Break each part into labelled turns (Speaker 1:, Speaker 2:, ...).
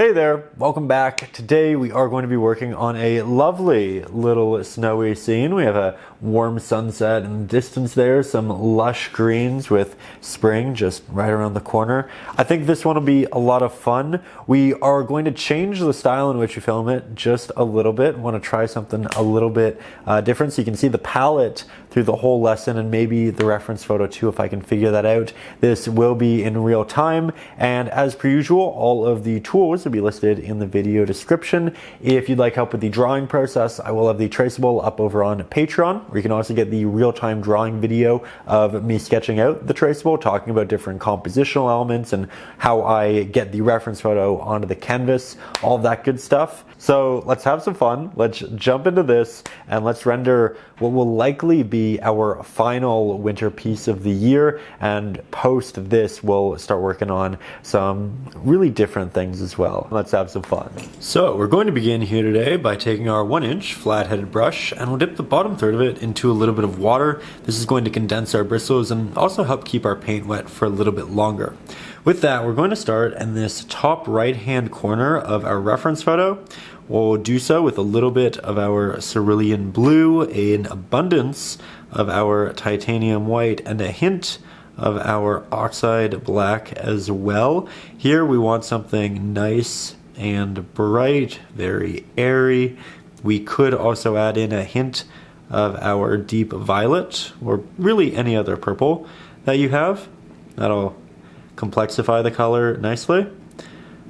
Speaker 1: Hey there, welcome back. Today we are going to be working on a lovely little snowy scene. We have a warm sunset in the distance there, some lush greens with spring just right around the corner. I think this one will be a lot of fun. We are going to change the style in which we film it just a little bit. Want to try something a little bit different so you can see the palette through the whole lesson and maybe the reference photo too if I can figure that out. This will be in real time, and as per usual, all of the tools will be listed in the video description. If you'd like help with the drawing process, I will have the traceable up over on Patreon, where you can also get the real-time drawing video of me sketching out the traceable, talking about different compositional elements and how I get the reference photo onto the canvas, all of that good stuff. So let's have some fun. Let's jump into this and let's render what will likely be our final winter piece of the year, and post this we'll start working on some really different things as well. Let's have some fun. So we're going to begin here today by taking our 1-inch flat-headed brush, and we'll dip the bottom third of it into a little bit of water. This is going to condense our bristles and also help keep our paint wet for a little bit longer. With that, we're going to start in this top right-hand corner of our reference photo. We'll do so with a little bit of our cerulean blue, an abundance of our titanium white, and a hint of our oxide black as well. Here we want something nice and bright, very airy. We could also add in a hint of our deep violet, or really any other purple that you have. That'll complexify the color nicely.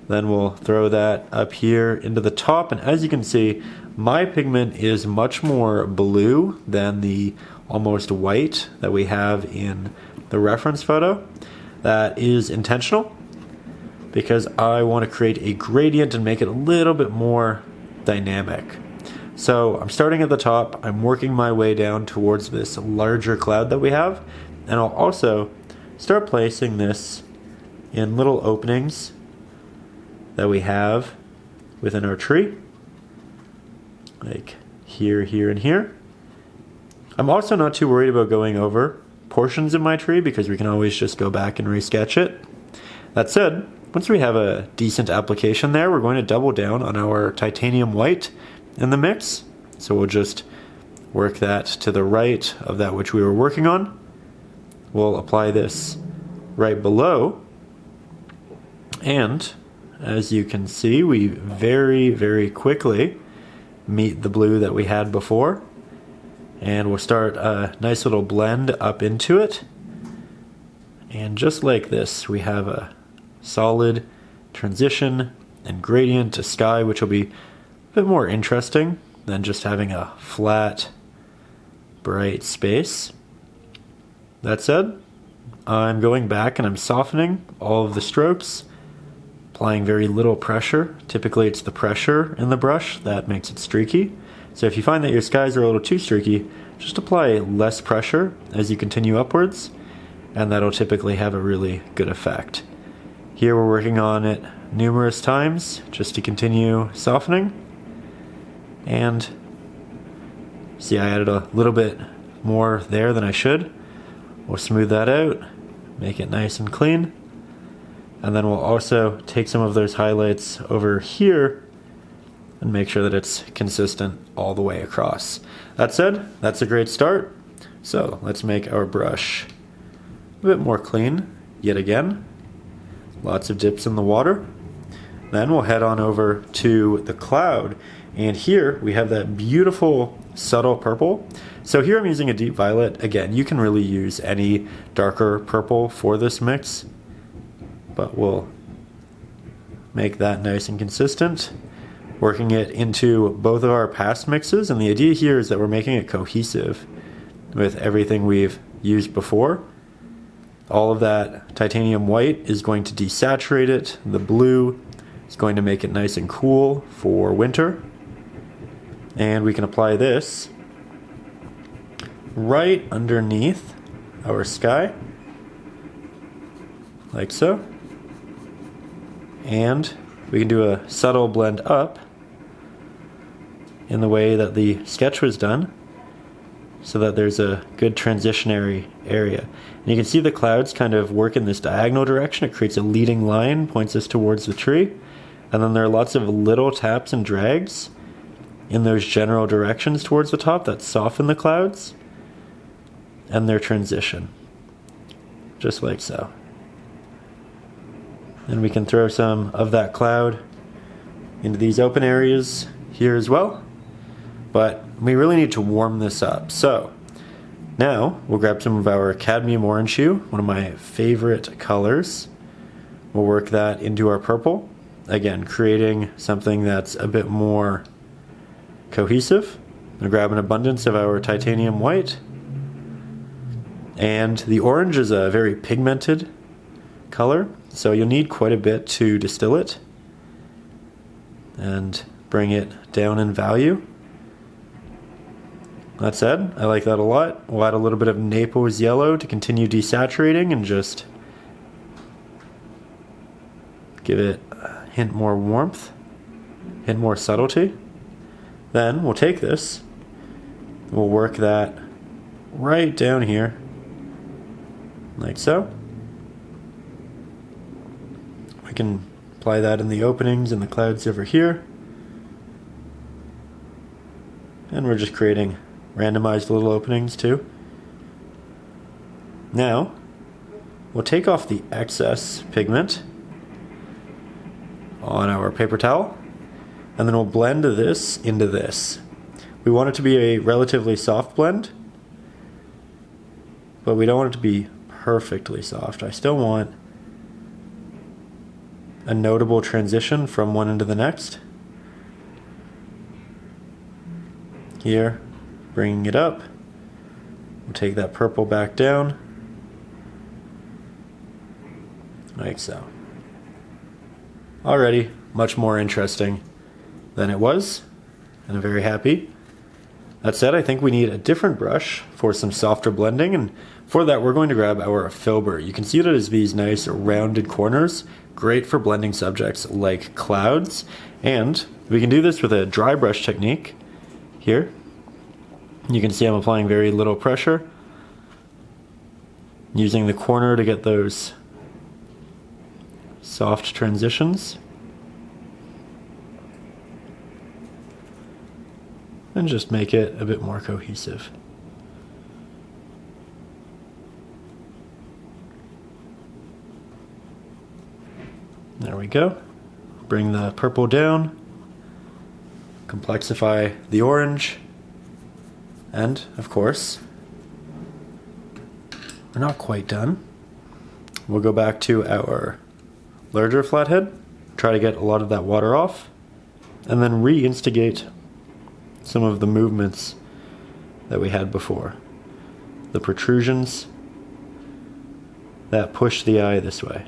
Speaker 1: Then we'll throw that up here into the top, and as you can see, my pigment is much more blue than the almost white that we have in the reference photo. That is intentional because I want to create a gradient and make it a little bit more dynamic. So I'm starting at the top, I'm working my way down towards this larger cloud that we have, and I'll also start placing this in little openings that we have within our tree, like here, here, and here. I'm also not too worried about going over portions of my tree because we can always just go back and resketch it. That said, once we have a decent application there, we're going to double down on our titanium white in the mix. So we'll just work that to the right of that which we were working on. We'll apply this right below, and as you can see, we very quickly meet the blue that we had before, and we'll start a nice little blend up into it. And just like this, we have a solid transition and gradient to sky, which will be a bit more interesting than just having a flat, bright space. That said, I'm going back and I'm softening all of the strokes, applying very little pressure. Typically it's the pressure in the brush that makes it streaky. So if you find that your skies are a little too streaky, just apply less pressure as you continue upwards, and that'll typically have a really good effect. Here we're working on it numerous times just to continue softening. And see, I added a little bit more there than I should. We'll smooth that out, make it nice and clean. And then we'll also take some of those highlights over here and make sure that it's consistent all the way across. That said, that's a great start. So let's make our brush a bit more clean yet again. Lots of dips in the water. Then we'll head on over to the cloud. And here we have that beautiful subtle purple. So here I'm using a deep violet. Again, you can really use any darker purple for this mix, but we'll make that nice and consistent, working it into both of our past mixes. And the idea here is that we're making it cohesive with everything we've used before. All of that titanium white is going to desaturate it. The blue is going to make it nice and cool for winter. And we can apply this right underneath our sky, like so. And we can do a subtle blend up in the way that the sketch was done, so that there's a good transitionary area. And you can see the clouds kind of work in this diagonal direction. It creates a leading line, points us towards the tree. And then there are lots of little taps and drags in those general directions towards the top that soften the clouds and their transition, just like so. And we can throw some of that cloud into these open areas here as well. But we really need to warm this up. So now we'll grab some of our cadmium orange hue, one of my favorite colors. We'll work that into our purple. Again, creating something that's a bit more cohesive. We'll grab an abundance of our titanium white. And the orange is a very pigmented color, so you'll need quite a bit to distill it and bring it down in value. That said, I like that a lot. We'll add a little bit of Naples yellow to continue desaturating and just give it a hint more warmth, hint more subtlety. Then we'll take this, we'll work that right down here, like so. We can apply that in the openings and the clouds over here. And we're just creating randomized little openings too. Now, we'll take off the excess pigment on our paper towel, and then we'll blend this into this. We want it to be a relatively soft blend, but we don't want it to be perfectly soft. I still want a notable transition from one into the next. Here, bringing it up. We'll take that purple back down, like so. Already much more interesting than it was, and I'm very happy. That said, I think we need a different brush for some softer blending, and for that we're going to grab our filbert. You can see that it has these nice rounded corners, great for blending subjects like clouds, and we can do this with a dry brush technique. Here, you can see I'm applying very little pressure, using the corner to get those soft transitions, and just make it a bit more cohesive. There we go. Bring the purple down, complexify the orange, and of course, we're not quite done. We'll go back to our larger flathead, try to get a lot of that water off, and then reinstigate some of the movements that we had before. The protrusions that push the eye this way.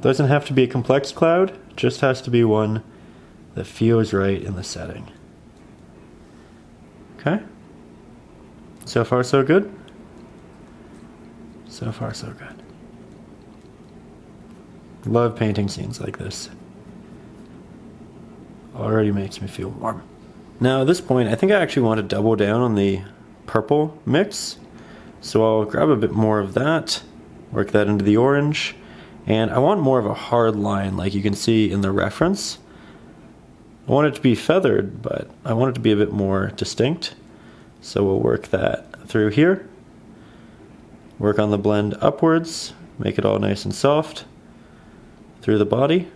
Speaker 1: Doesn't have to be a complex cloud, just has to be one that feels right in the setting. Okay? So far so good? So far so good. Love painting scenes like this. Already makes me feel warm. Now at this point, I think I actually want to double down on the purple mix. So I'll grab a bit more of that, work that into the orange, and I want more of a hard line like you can see in the reference. I want it to be feathered, but I want it to be a bit more distinct. So we'll work that through here. Work on the blend upwards, make it all nice and soft through the body.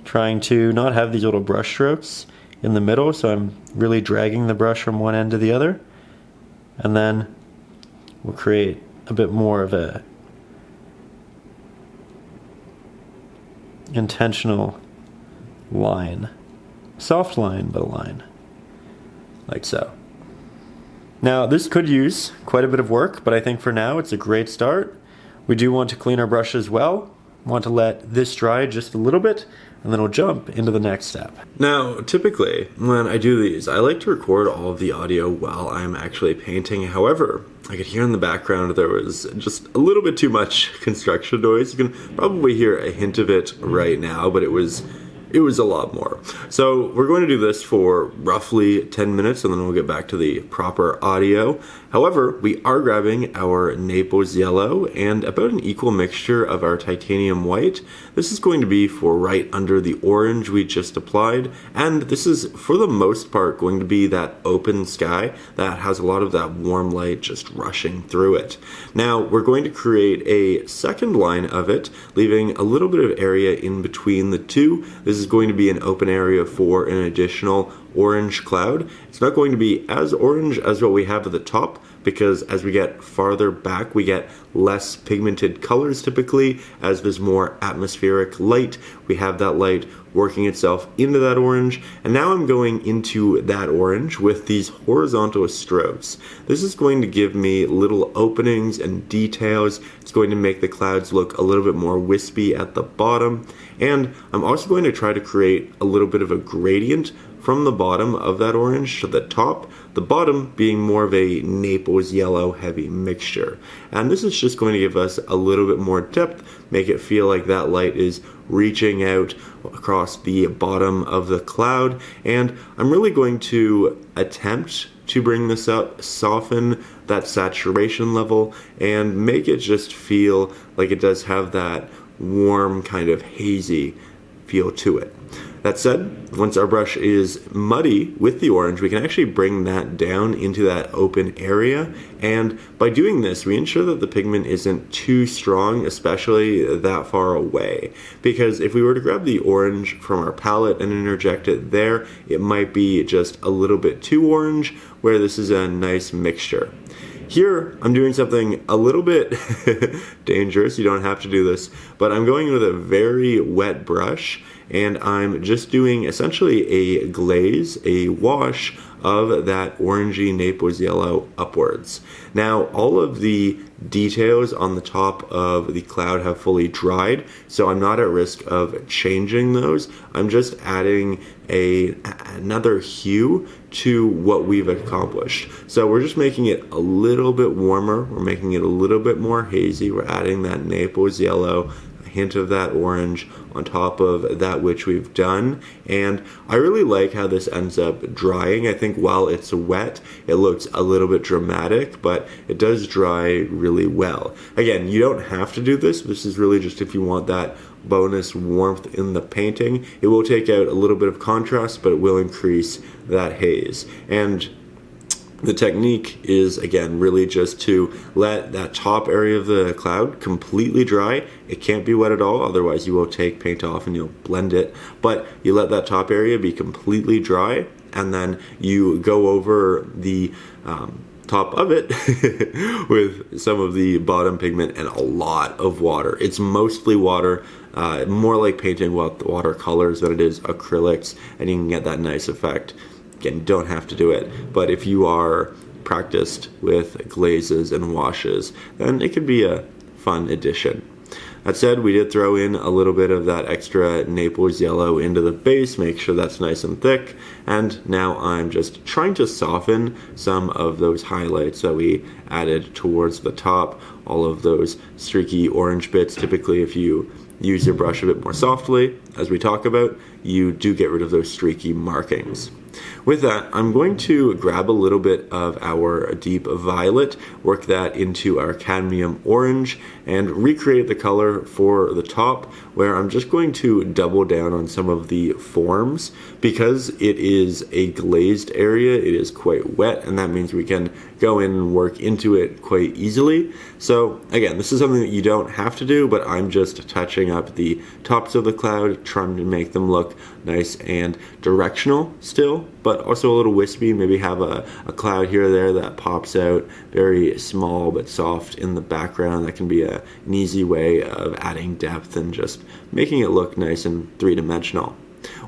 Speaker 1: Trying to not have these little brush strokes in the middle, so I'm really dragging the brush from one end to the other. And then we'll create a bit more of a intentional line. Soft line, but a line. Like so. Now this could use quite a bit of work, but I think for now it's a great start. We do want to clean our brush as well. Want to let this dry just a little bit, and then we'll jump into the next step. Now, typically, when I do these, I like to record all of the audio while I'm actually painting. However, I could hear in the background there was just a little bit too much construction noise. You can probably hear a hint of it right now, but it was it was a lot more. So we're going to do this for roughly 10 minutes and then we'll get back to the proper audio. However, we are grabbing our Naples yellow and about an equal mixture of our titanium white. This is going to be for right under the orange we just applied, and this is for the most part going to be that open sky that has a lot of that warm light just rushing through it. Now we're going to create a second line of it, leaving a little bit of area in between the two. This is going to be an open area for an additional orange cloud. It's not going to be as orange as what we have at the top, because as we get farther back we get less pigmented colors typically. As there's more atmospheric light, we have that light working itself into that orange, and now I'm going into that orange with these horizontal strokes. This is going to give me little openings and details. It's going to make the clouds look a little bit more wispy at the bottom, and I'm also going to try to create a little bit of a gradient from the bottom of that orange to the top, the bottom being more of a Naples yellow heavy mixture. And this is just going to give us a little bit more depth, make it feel like that light is reaching out across the bottom of the cloud. And I'm really going to attempt to bring this up, soften that saturation level, and make it just feel like it does have that warm kind of hazy feel to it. That said, once our brush is muddy with the orange, we can actually bring that down into that open area, and by doing this we ensure that the pigment isn't too strong, especially that far away, because if we were to grab the orange from our palette and interject it there, it might be just a little bit too orange, where this is a nice mixture. Here, I'm doing something a little bit dangerous. You don't have to do this, but I'm going with a very wet brush, and I'm just doing essentially a glaze, a wash of that orangey Naples yellow upwards. Now, all of the details on the top of the cloud have fully dried, so I'm not at risk of changing those. I'm just adding another hue to what we've accomplished. So we're just making it a little bit warmer, we're making it a little bit more hazy, we're adding that Naples yellow, a hint of that orange on top of that which we've done, and I really like how this ends up drying. I think while it's wet it looks a little bit dramatic, but it does dry really well. Again, you don't have to do this. This is really just if you want that bonus warmth in the painting. It will take out a little bit of contrast, but it will increase that haze. And the technique is, again, really just to let that top area of the cloud completely dry. It can't be wet at all, otherwise you will take paint off and you'll blend it. But you let that top area be completely dry, and then you go over the top of it with some of the bottom pigment and a lot of water. It's mostly water, more like painting with watercolors than it is acrylics, and you can get that nice effect. Again, you don't have to do it, but if you are practiced with glazes and washes, then it could be a fun addition. That said, we did throw in a little bit of that extra Naples yellow into the base, make sure that's nice and thick, and now I'm just trying to soften some of those highlights that we added towards the top, all of those streaky orange bits. Typically, if you use your brush a bit more softly, as we talk about, you do get rid of those streaky markings. With that, I'm going to grab a little bit of our deep violet, work that into our cadmium orange, and recreate the color for the top, where I'm just going to double down on some of the forms. Because it is a glazed area, it is quite wet, and that means we can go in and work into it quite easily. So again, this is something that you don't have to do, but I'm just touching up the tops of the cloud, trying to make them look nice and directional still, but also a little wispy. Maybe have a cloud here or there that pops out very small but soft in the background. That can be an easy way of adding depth and just making it look nice and three-dimensional.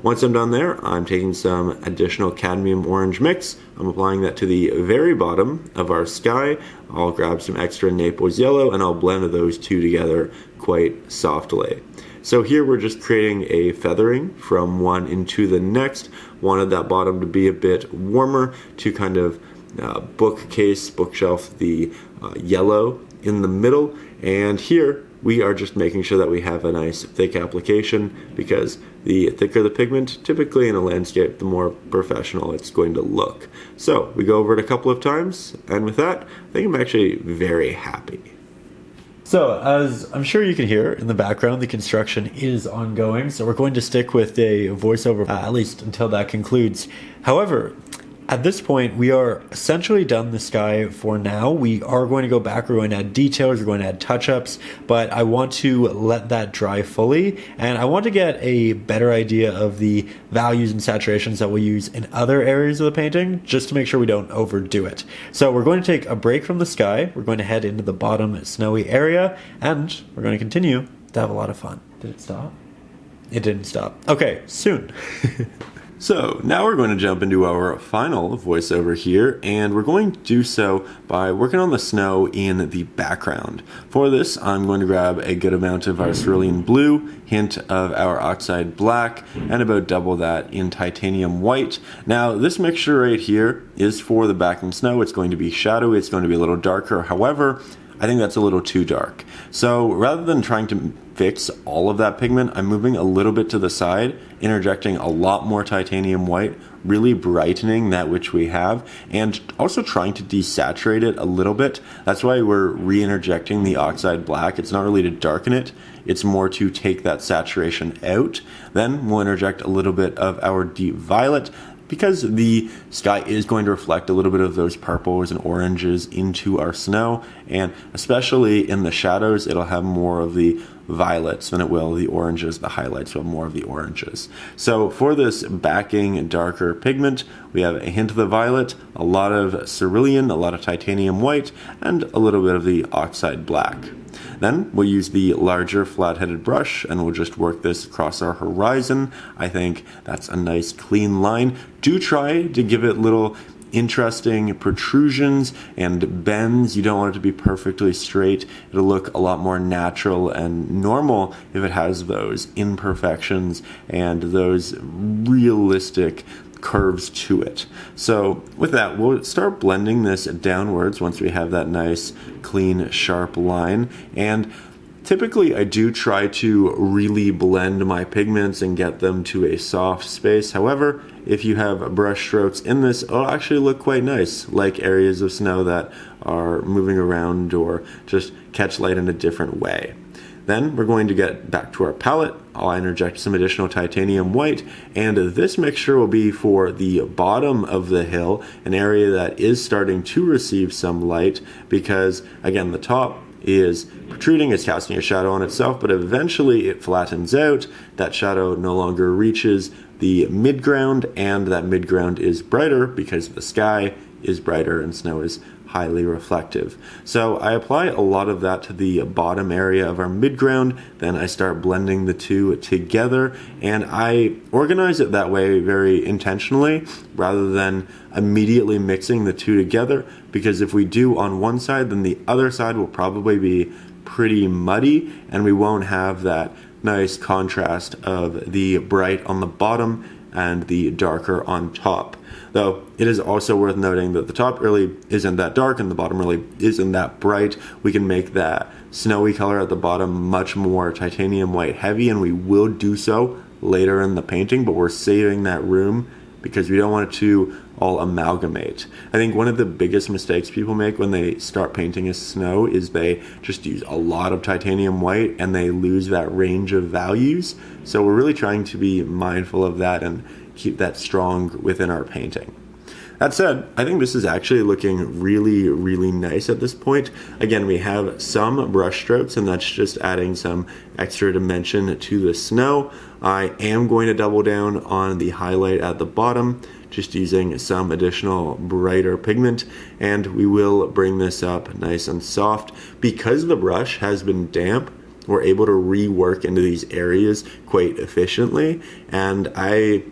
Speaker 1: Once I'm done there, I'm taking some additional cadmium orange mix. I'm applying that to the very bottom of our sky. I'll grab some extra Naples yellow and I'll blend those two together quite softly. So here we're just creating a feathering from one into the next. Wanted that bottom to be a bit warmer to kind of bookshelf the yellow in the middle, and here we are just making sure that we have a nice thick application, because the thicker the pigment, typically in a landscape, the more professional it's going to look. So we go over it a couple of times, and with that, I think I'm actually very happy. So, as I'm sure you can hear in the background, the construction is ongoing, so we're going to stick with a voiceover at least until that concludes. However, at this point, we are essentially done the sky for now. We are going to go back, we're going to add details, we're going to add touch-ups, but I want to let that dry fully, and I want to get a better idea of the values and saturations that we'll use in other areas of the painting, just to make sure we don't overdo it. So we're going to take a break from the sky, we're going to head into the bottom snowy area, and we're going to continue to have a lot of fun. Did it stop? It didn't stop. Okay, soon. So now we're going to jump into our final voiceover here, and we're going to do so by working on the snow in the background. For this, I'm going to grab a good amount of our cerulean blue, hint of our oxide black, and about double that in titanium white. Now this mixture right here is for the backing snow. It's going to be shadowy, it's going to be a little darker. However, I think that's a little too dark. So rather than trying to fix all of that pigment, I'm moving a little bit to the side, interjecting a lot more titanium white, really brightening that which we have, and also trying to desaturate it a little bit. That's why we're re-interjecting the oxide black. It's not really to darken it, it's more to take that saturation out. Then we'll interject a little bit of our deep violet, because the sky is going to reflect a little bit of those purples and oranges into our snow, and especially in the shadows, it'll have more of the violets than it will the oranges. The highlights will have more of the oranges. So for this backing darker pigment, we have a hint of the violet, a lot of cerulean, a lot of titanium white, and a little bit of the oxide black. Then we'll use the larger flat-headed brush and we'll just work this across our horizon. I think that's a nice clean line. Do try to give it little interesting protrusions and bends. You don't want it to be perfectly straight. It'll look a lot more natural and normal if it has those imperfections and those realistic curves to it. So with that, we'll start blending this downwards once we have that nice clean sharp line. And typically I do try to really blend my pigments and get them to a soft space. However, if you have brush strokes in this, it'll actually look quite nice, like areas of snow that are moving around or just catch light in a different way. Then we're going to get back to our palette. I'll interject some additional titanium white, and this mixture will be for the bottom of the hill, an area that is starting to receive some light because, again, the top is protruding, it's casting a shadow on itself, but eventually it flattens out. That shadow no longer reaches the midground, and that midground is brighter because the sky is brighter and snow is highly reflective. So I apply a lot of that to the bottom area of our midground, then I start blending the two together, and I organize it that way very intentionally rather than immediately mixing the two together, because if we do on one side, then the other side will probably be pretty muddy and we won't have that nice contrast of the bright on the bottom and the darker on top. Though it is also worth noting that the top really isn't that dark and the bottom really isn't that bright. We can make that snowy color at the bottom much more titanium white heavy, and we will do so later in the painting, but we're saving that room because we don't want it to all amalgamate. I think one of the biggest mistakes people make when they start painting a snow is they just use a lot of titanium white and they lose that range of values. So we're really trying to be mindful of that and keep that strong within our painting. That said, I think this is actually looking really, really nice at this point. Again, we have some brush strokes, and that's just adding some extra dimension to the snow. I am going to double down on the highlight at the bottom, just using some additional brighter pigment, and we will bring this up nice and soft. Because the brush has been damp, we're able to rework into these areas quite efficiently, and I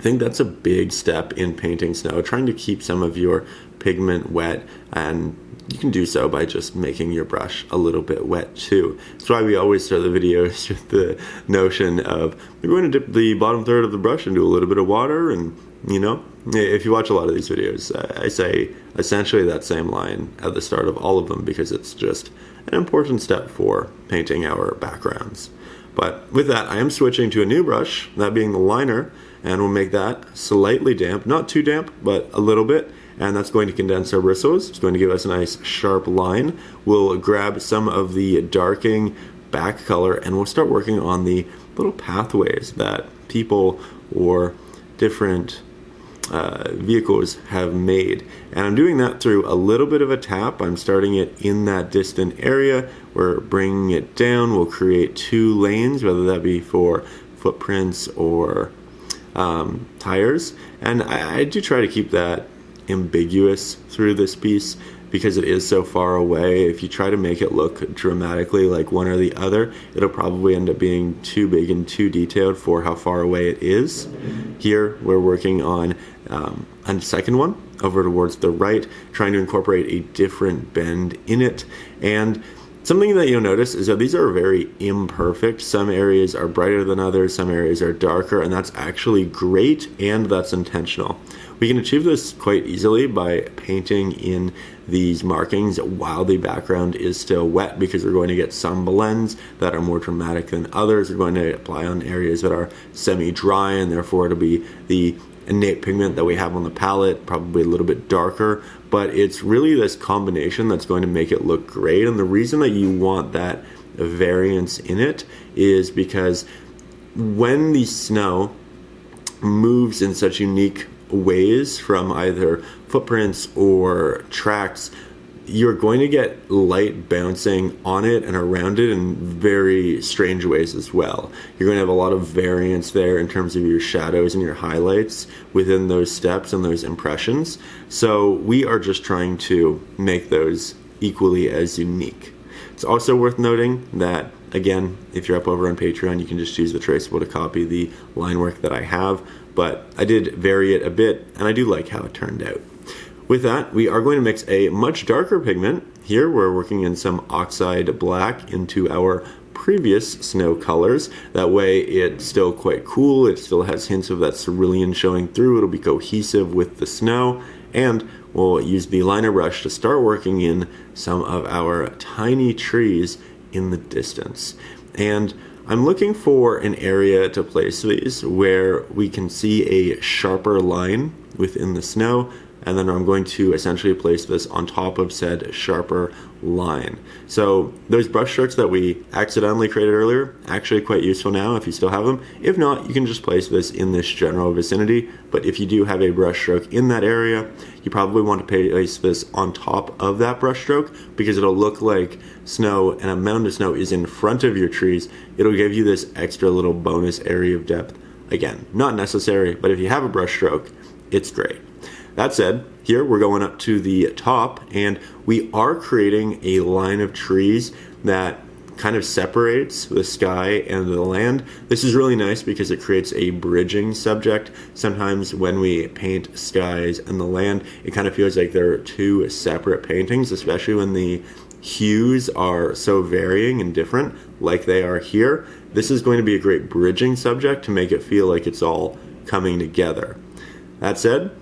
Speaker 1: I think that's a big step in painting snow, trying to keep some of your pigment wet, and you can do so by just making your brush a little bit wet too. That's why we always start the videos with the notion of we're going to dip the bottom third of the brush into a little bit of water, and you know, if you watch a lot of these videos, I say essentially that same line at the start of all of them because it's just an important step for painting our backgrounds. But with that, I am switching to a new brush, that being the liner, and we'll make that slightly damp, not too damp, but a little bit, and that's going to condense our bristles. It's going to give us a nice sharp line. We'll grab some of the darking back color and we'll start working on the little pathways that people or different vehicles have made. And I'm doing that through a little bit of a tap. I'm starting it in that distant area. We're bringing it down. We'll create 2 lanes, whether that be for footprints or tires, and I do try to keep that ambiguous through this piece because it is so far away. If you try to make it look dramatically like one or the other, it'll probably end up being too big and too detailed for how far away it is. Here we're working on a second one over towards the right, trying to incorporate a different bend in it. And something that you'll notice is that these are very imperfect. Some areas are brighter than others, some areas are darker, and that's actually great, and that's intentional. We can achieve this quite easily by painting in these markings while the background is still wet, because we're going to get some blends that are more dramatic than others. We're going to apply on areas that are semi-dry, and therefore it'll be the innate pigment that we have on the palette, probably a little bit darker, but it's really this combination that's going to make it look great. And the reason that you want that variance in it is because when the snow moves in such unique ways from either footprints or tracks, you're going to get light bouncing on it and around it in very strange ways as well. You're going to have a lot of variance there in terms of your shadows and your highlights within those steps and those impressions. So we are just trying to make those equally as unique. It's also worth noting that, again, if you're up over on Patreon, you can just use the traceable to copy the line work that I have, but I did vary it a bit, and I do like how it turned out. With that, we are going to mix a much darker pigment. Here we're working in some Oxide black into our previous snow colors. That way it's still quite cool. It still has hints of that cerulean showing through. It'll be cohesive with the snow. And we'll use the liner brush to start working in some of our tiny trees in the distance. And I'm looking for an area to place these where we can see a sharper line within the snow, and then I'm going to essentially place this on top of said sharper line. So those brush strokes that we accidentally created earlier, actually quite useful now if you still have them. If not, you can just place this in this general vicinity, but if you do have a brush stroke in that area, you probably want to place this on top of that brush stroke because it'll look like snow and a mound of snow is in front of your trees. It'll give you this extra little bonus area of depth. Again, not necessary, but if you have a brush stroke, it's great. That said, here we're going up to the top and we are creating a line of trees that kind of separates the sky and the land. This is really nice because it creates a bridging subject. Sometimes when we paint skies and the land, it kind of feels like they're 2 separate paintings, especially when the hues are so varying and different like they are here. This is going to be a great bridging subject to make it feel like it's all coming together. That said,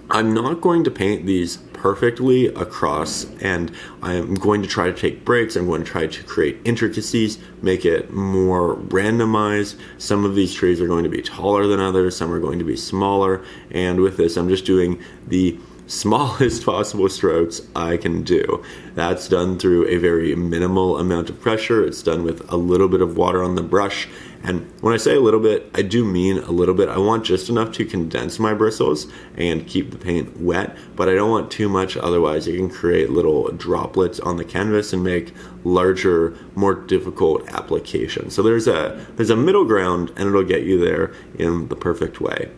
Speaker 1: I'm not going to paint these perfectly across, and I'm going to try to take breaks. I'm going to try to create intricacies, make it more randomized. Some of these trees are going to be taller than others, some are going to be smaller, and with this I'm just doing the smallest possible strokes I can do. That's done through a very minimal amount of pressure. It's done with a little bit of water on the brush. And when I say a little bit, I do mean a little bit. I want just enough to condense my bristles and keep the paint wet, but I don't want too much, otherwise you can create little droplets on the canvas and make larger, more difficult applications. So there's a middle ground, and it'll get you there in the perfect way.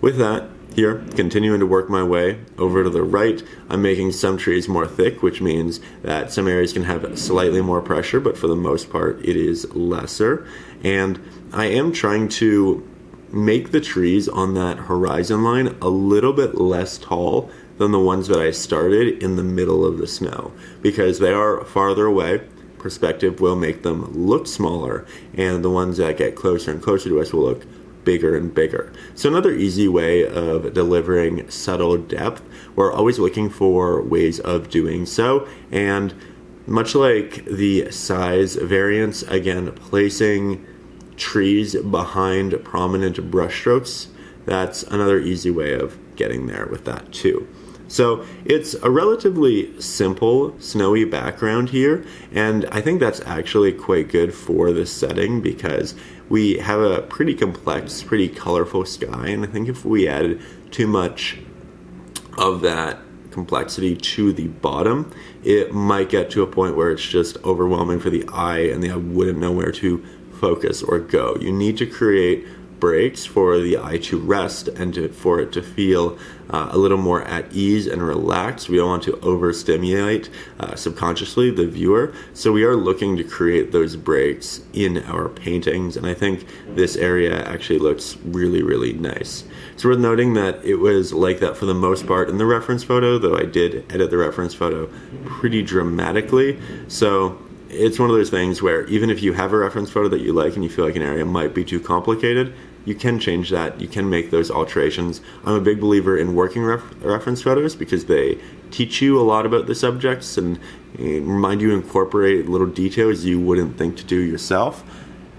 Speaker 1: With that, here, continuing to work my way over to the right, I'm making some trees more thick, which means that some areas can have slightly more pressure, but for the most part, it is lesser. And I am trying to
Speaker 2: make the trees on that horizon line a little bit less tall than the ones that I started in the middle of the snow, because they are farther away. Perspective will make them look smaller, and the ones that get closer and closer to us will look bigger and bigger. So another easy way of delivering subtle depth, we're always looking for ways of doing so, and much like the size variance, again, placing trees behind prominent brushstrokes, that's another easy way of getting there with that too. So it's a relatively simple snowy background here, and I think that's actually quite good for this setting because we have a pretty complex, pretty colorful sky, and I think if we added too much of that complexity to the bottom, it might get to a point where it's just overwhelming for the eye and the eye wouldn't know where to focus or go. You need to create breaks for the eye to rest and for it to feel a little more at ease and relaxed. We don't want to overstimulate subconsciously the viewer, so we are looking to create those breaks in our paintings, and I think this area actually looks really, really nice. It's worth noting that it was like that for the most part in the reference photo, though I did edit the reference photo pretty dramatically. So it's one of those things where even if you have a reference photo that you like and you feel like an area might be too complicated, you can change that, you can make those alterations. I'm a big believer in working reference photos because they teach you a lot about the subjects and remind you to incorporate little details you wouldn't think to do yourself.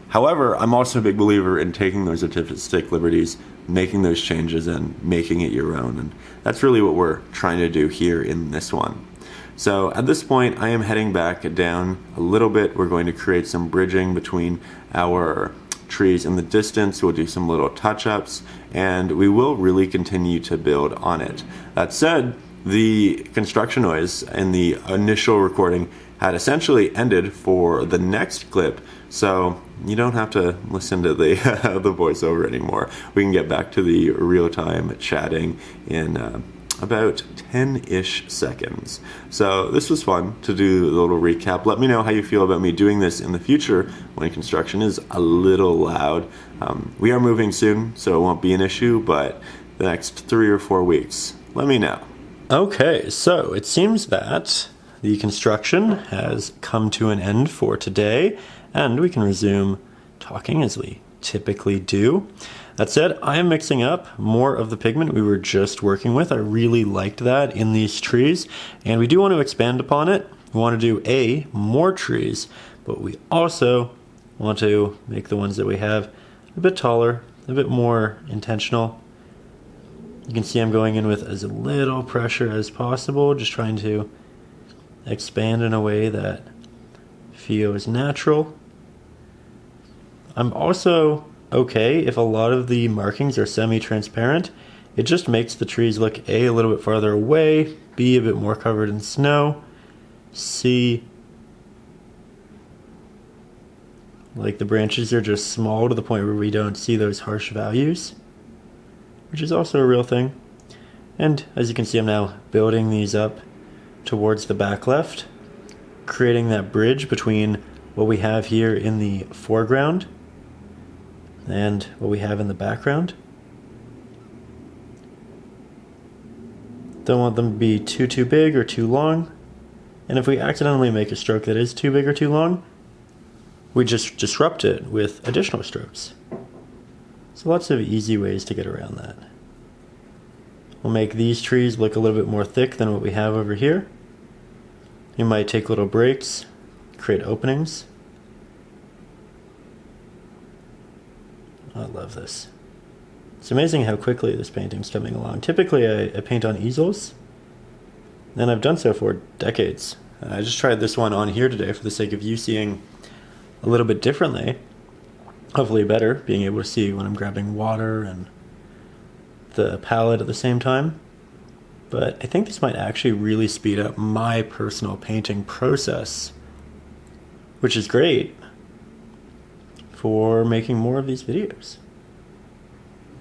Speaker 2: However, I'm also a big believer in taking those artistic liberties, making those changes and making it your own, and that's really what we're trying to do here in this one. So at this point, I am heading back down a little bit. We're going to create some bridging between our trees in the distance. We'll do some little touch-ups, and we will really continue to build on it. That said, the construction noise in the initial recording had essentially ended for the next clip, so you don't have to listen to the the voiceover anymore. We can get back to the real-time chatting in about 10-ish seconds. So this was fun to do the little recap. Let me know how you feel about me doing this in the future when construction is a little loud. We are moving soon, so it won't be an issue, but the next 3 or 4 weeks, let me know. Okay, so it seems that the construction has come to an end for today, and we can resume talking as we typically do. That said, I am mixing up more of the pigment we were just working with. I really liked that in these trees, and we do want to expand upon it. We want to do more trees, but we also want to make the ones that we have a bit taller, a bit more intentional. You can see I'm going in with as little pressure as possible, just trying to expand in a way that feels natural. I'm also okay if a lot of the markings are semi-transparent. It just makes the trees look A, a little bit farther away, B, a bit more covered in snow, C, like the branches are just small to the point where we don't see those harsh values, which is also a real thing. And as you can see, I'm now building these up towards the back left, creating that bridge between what we have here in the foreground and what we have in the background. Don't want them to be too big or too long. And if we accidentally make a stroke that is too big or too long, we just disrupt it with additional strokes. So lots of easy ways to get around that. We'll make these trees look a little bit more thick than what we have over here. You might take little breaks, create openings. I love this. It's amazing how quickly this painting's coming along. Typically I paint on easels, and I've done so for decades. I just tried this one on here today for the sake of you seeing a little bit differently. Hopefully better, being able to see when I'm grabbing water and the palette at the same time. But I think this might actually really speed up my personal painting process, which is great for making more of these videos.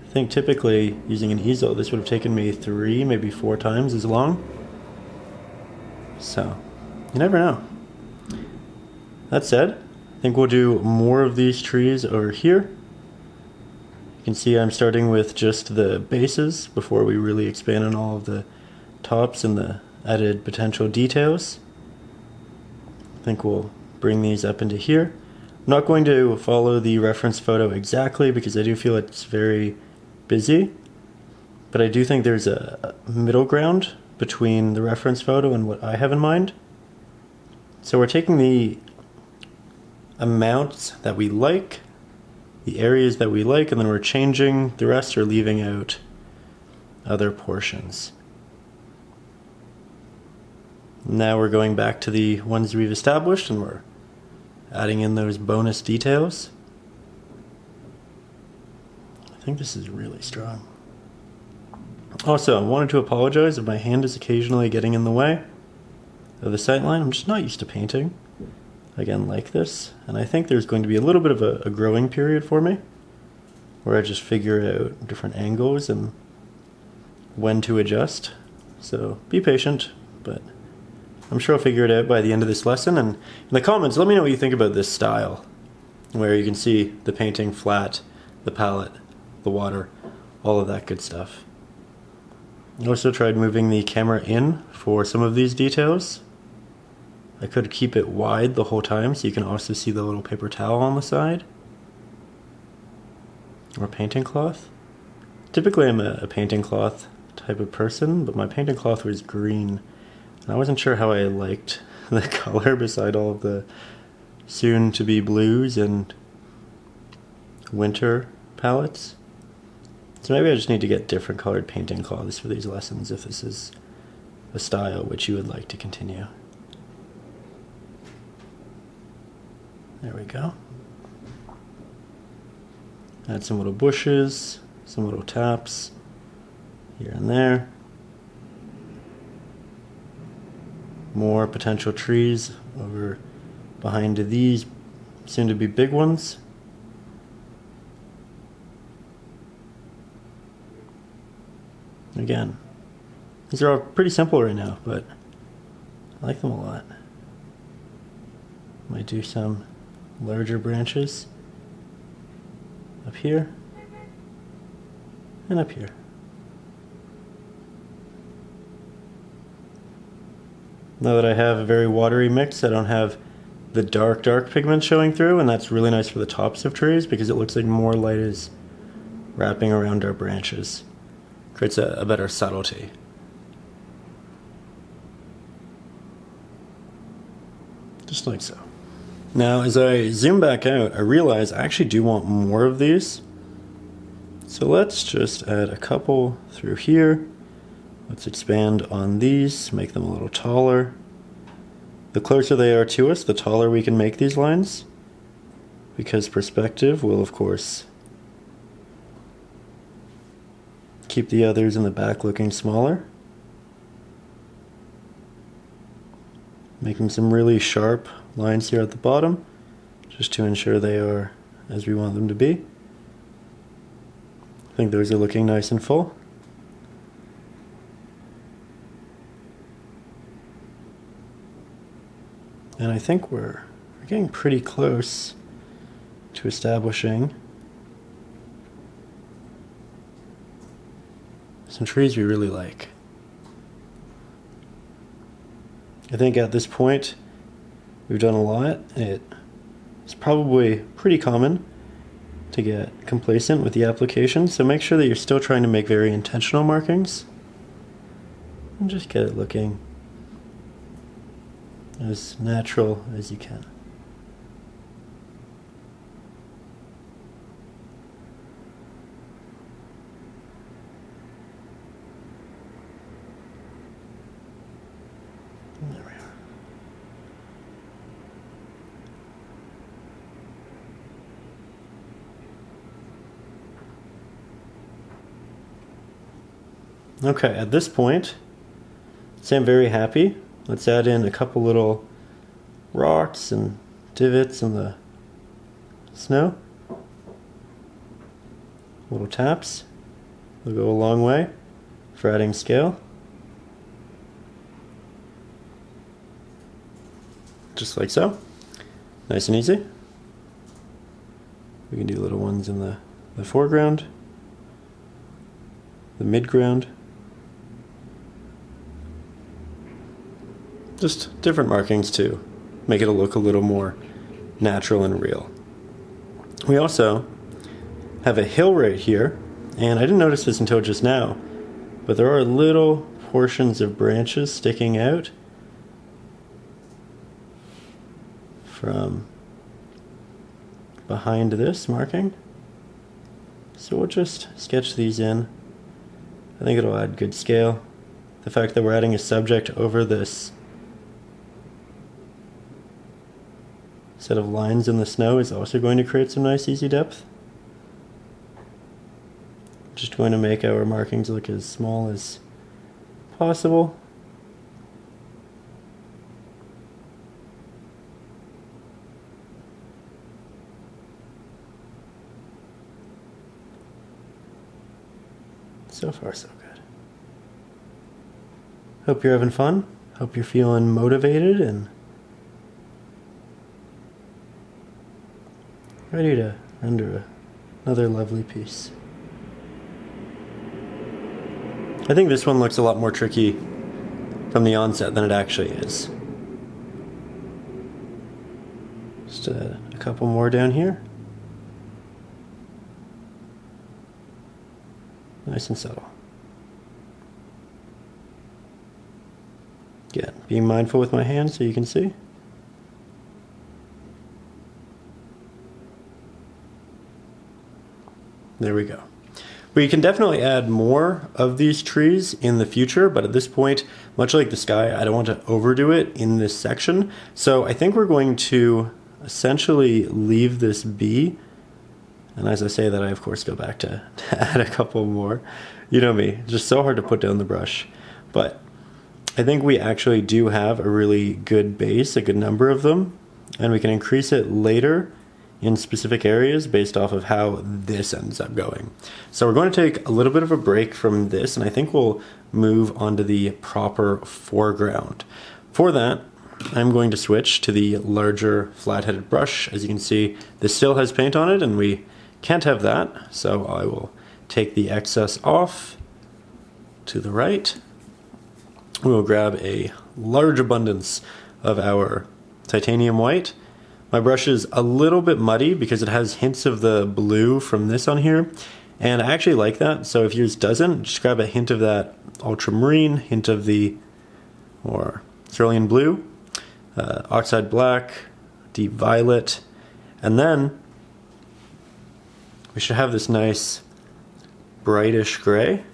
Speaker 2: I think typically using an easel, this would have taken me 3, maybe 4 times as long. So, you never know. That said, I think we'll do more of these trees over here. You
Speaker 1: can see I'm starting with just the bases before we really expand on all of the tops and the added potential details. I think we'll bring these up into here. I'm not going to follow the reference photo exactly because I do feel it's very busy, but I do think there's a middle ground between the reference photo and what I have in mind. So we're taking the amounts that we like, the areas that we like, and then we're changing the rest or leaving out other portions. Now we're going back to the ones we've established and we're adding in those bonus details. I think this is really strong. Also, I wanted to apologize if my hand is occasionally getting in the way of the sight line. I'm just not used to painting, again, like this. And I think there's going to be a little bit of a growing period for me, where I just figure out different angles and when to adjust. So be patient, but I'm sure I'll figure it out by the end of this lesson. And in the comments, let me know what you think about this style, where you can see the painting flat, the palette, the water, all of that good stuff. I also tried moving the camera in for some of these details. I could keep it wide the whole time so you can also see the little paper towel on the side. Or painting cloth. Typically I'm a painting cloth type of person, but my painting cloth was green. And I wasn't sure how I liked the color beside all of the soon-to-be blues and winter palettes. So maybe I just need to get different colored painting cloths for these lessons if this is a style which you would like to continue. There we go. Add some little bushes, some little taps here and there. More potential trees over behind these soon to be big ones. Again, these are all pretty simple right now, but I like them a lot. Might do some larger branches up here and up here. Now that I have a very watery mix, I don't have the dark pigment showing through, and that's really nice for the tops of trees because it looks like more light is wrapping around our branches. Creates a better subtlety. Just like so. Now, as I zoom back out, I realize I actually do want more of these. So let's just add a couple through here. Let's expand on these, make them a little taller. The closer they are to us, the taller we can make these lines, because perspective will, of course, keep the others in the back looking smaller. Making some really sharp lines here at the bottom, just to ensure they are as we want them to be. I think those are looking nice and full. And I think we're getting pretty close to establishing some trees we really like. I think at this point we've done a lot. It's probably pretty common to get complacent with the application, so make sure that you're still trying to make very intentional markings and just get it looking as natural as you can. There we are. Okay, at this point, say I'm very happy. Let's add in a couple little rocks and divots in the snow. Little taps. They'll go a long way for adding scale. Just like so. Nice and easy. We can do little ones in the foreground.
Speaker 3: the midground. Just different markings to make it look a little more natural and real. We also have a hill right here, and I didn't notice this until just now, but there are little portions of branches sticking out from behind this marking. So we'll just sketch these in. I think it'll add good scale. The fact that we're adding a subject over this set of lines in the snow is also going to create some nice easy depth. Just going to make our markings look as small as possible. So far, so good. Hope you're having fun. Hope you're feeling motivated and ready to render another lovely piece. I think this one looks a lot more tricky from the onset than it actually is. Just a couple more down here. Nice and subtle. Again, being mindful with my hands so you can see. There we go. We can definitely add more of these trees in the future, but at this point, much like the sky, I don't want to overdo it in this section. So I think we're going to essentially leave this be. And as I say that, I of course go back to add a couple more. You know me, just so hard to put down the brush. But I think we actually do have a really good base, a good number of them, and we can increase it later in specific areas based off of how this ends up going. So we're going to take a little bit of a break from this, and I think we'll move on to the proper foreground. For that, I'm going to switch to the larger flat-headed brush. As you can see, this still has paint on it, and we can't have that, so I will take the excess off to the right. We will grab a large abundance of our titanium white. My brush is a little bit muddy because it has hints of the blue from this on here, and I actually like that. So if yours doesn't, just grab a hint of that ultramarine, hint of the more cerulean blue, oxide black, deep violet, and then we should have this nice brightish gray.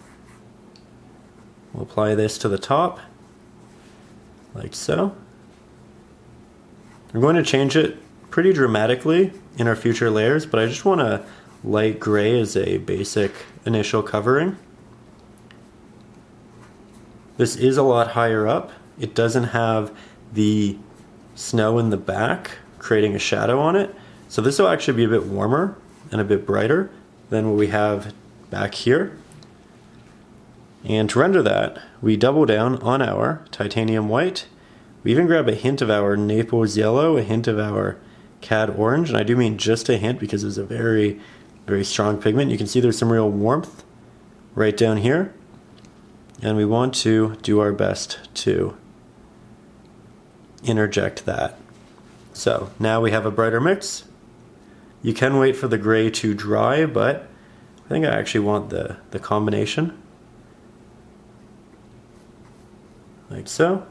Speaker 3: We'll apply this to the top, like so. I'm going to change it pretty dramatically in our future layers, but I just want a light gray as a basic initial covering. This is a lot higher up. It doesn't have the snow in the back creating a shadow on it, so this will actually be a bit warmer and a bit brighter than what we have back here. And to render that, we double down on our titanium white. We even grab a hint of our Naples yellow, a hint of our Cad orange, and I do mean just a hint because it's a very, very strong pigment. You can see there's some real warmth right down here, and we want to do our best to interject that. So now we have a brighter mix. You can wait for the gray to dry, but I think I actually want the combination. Like so.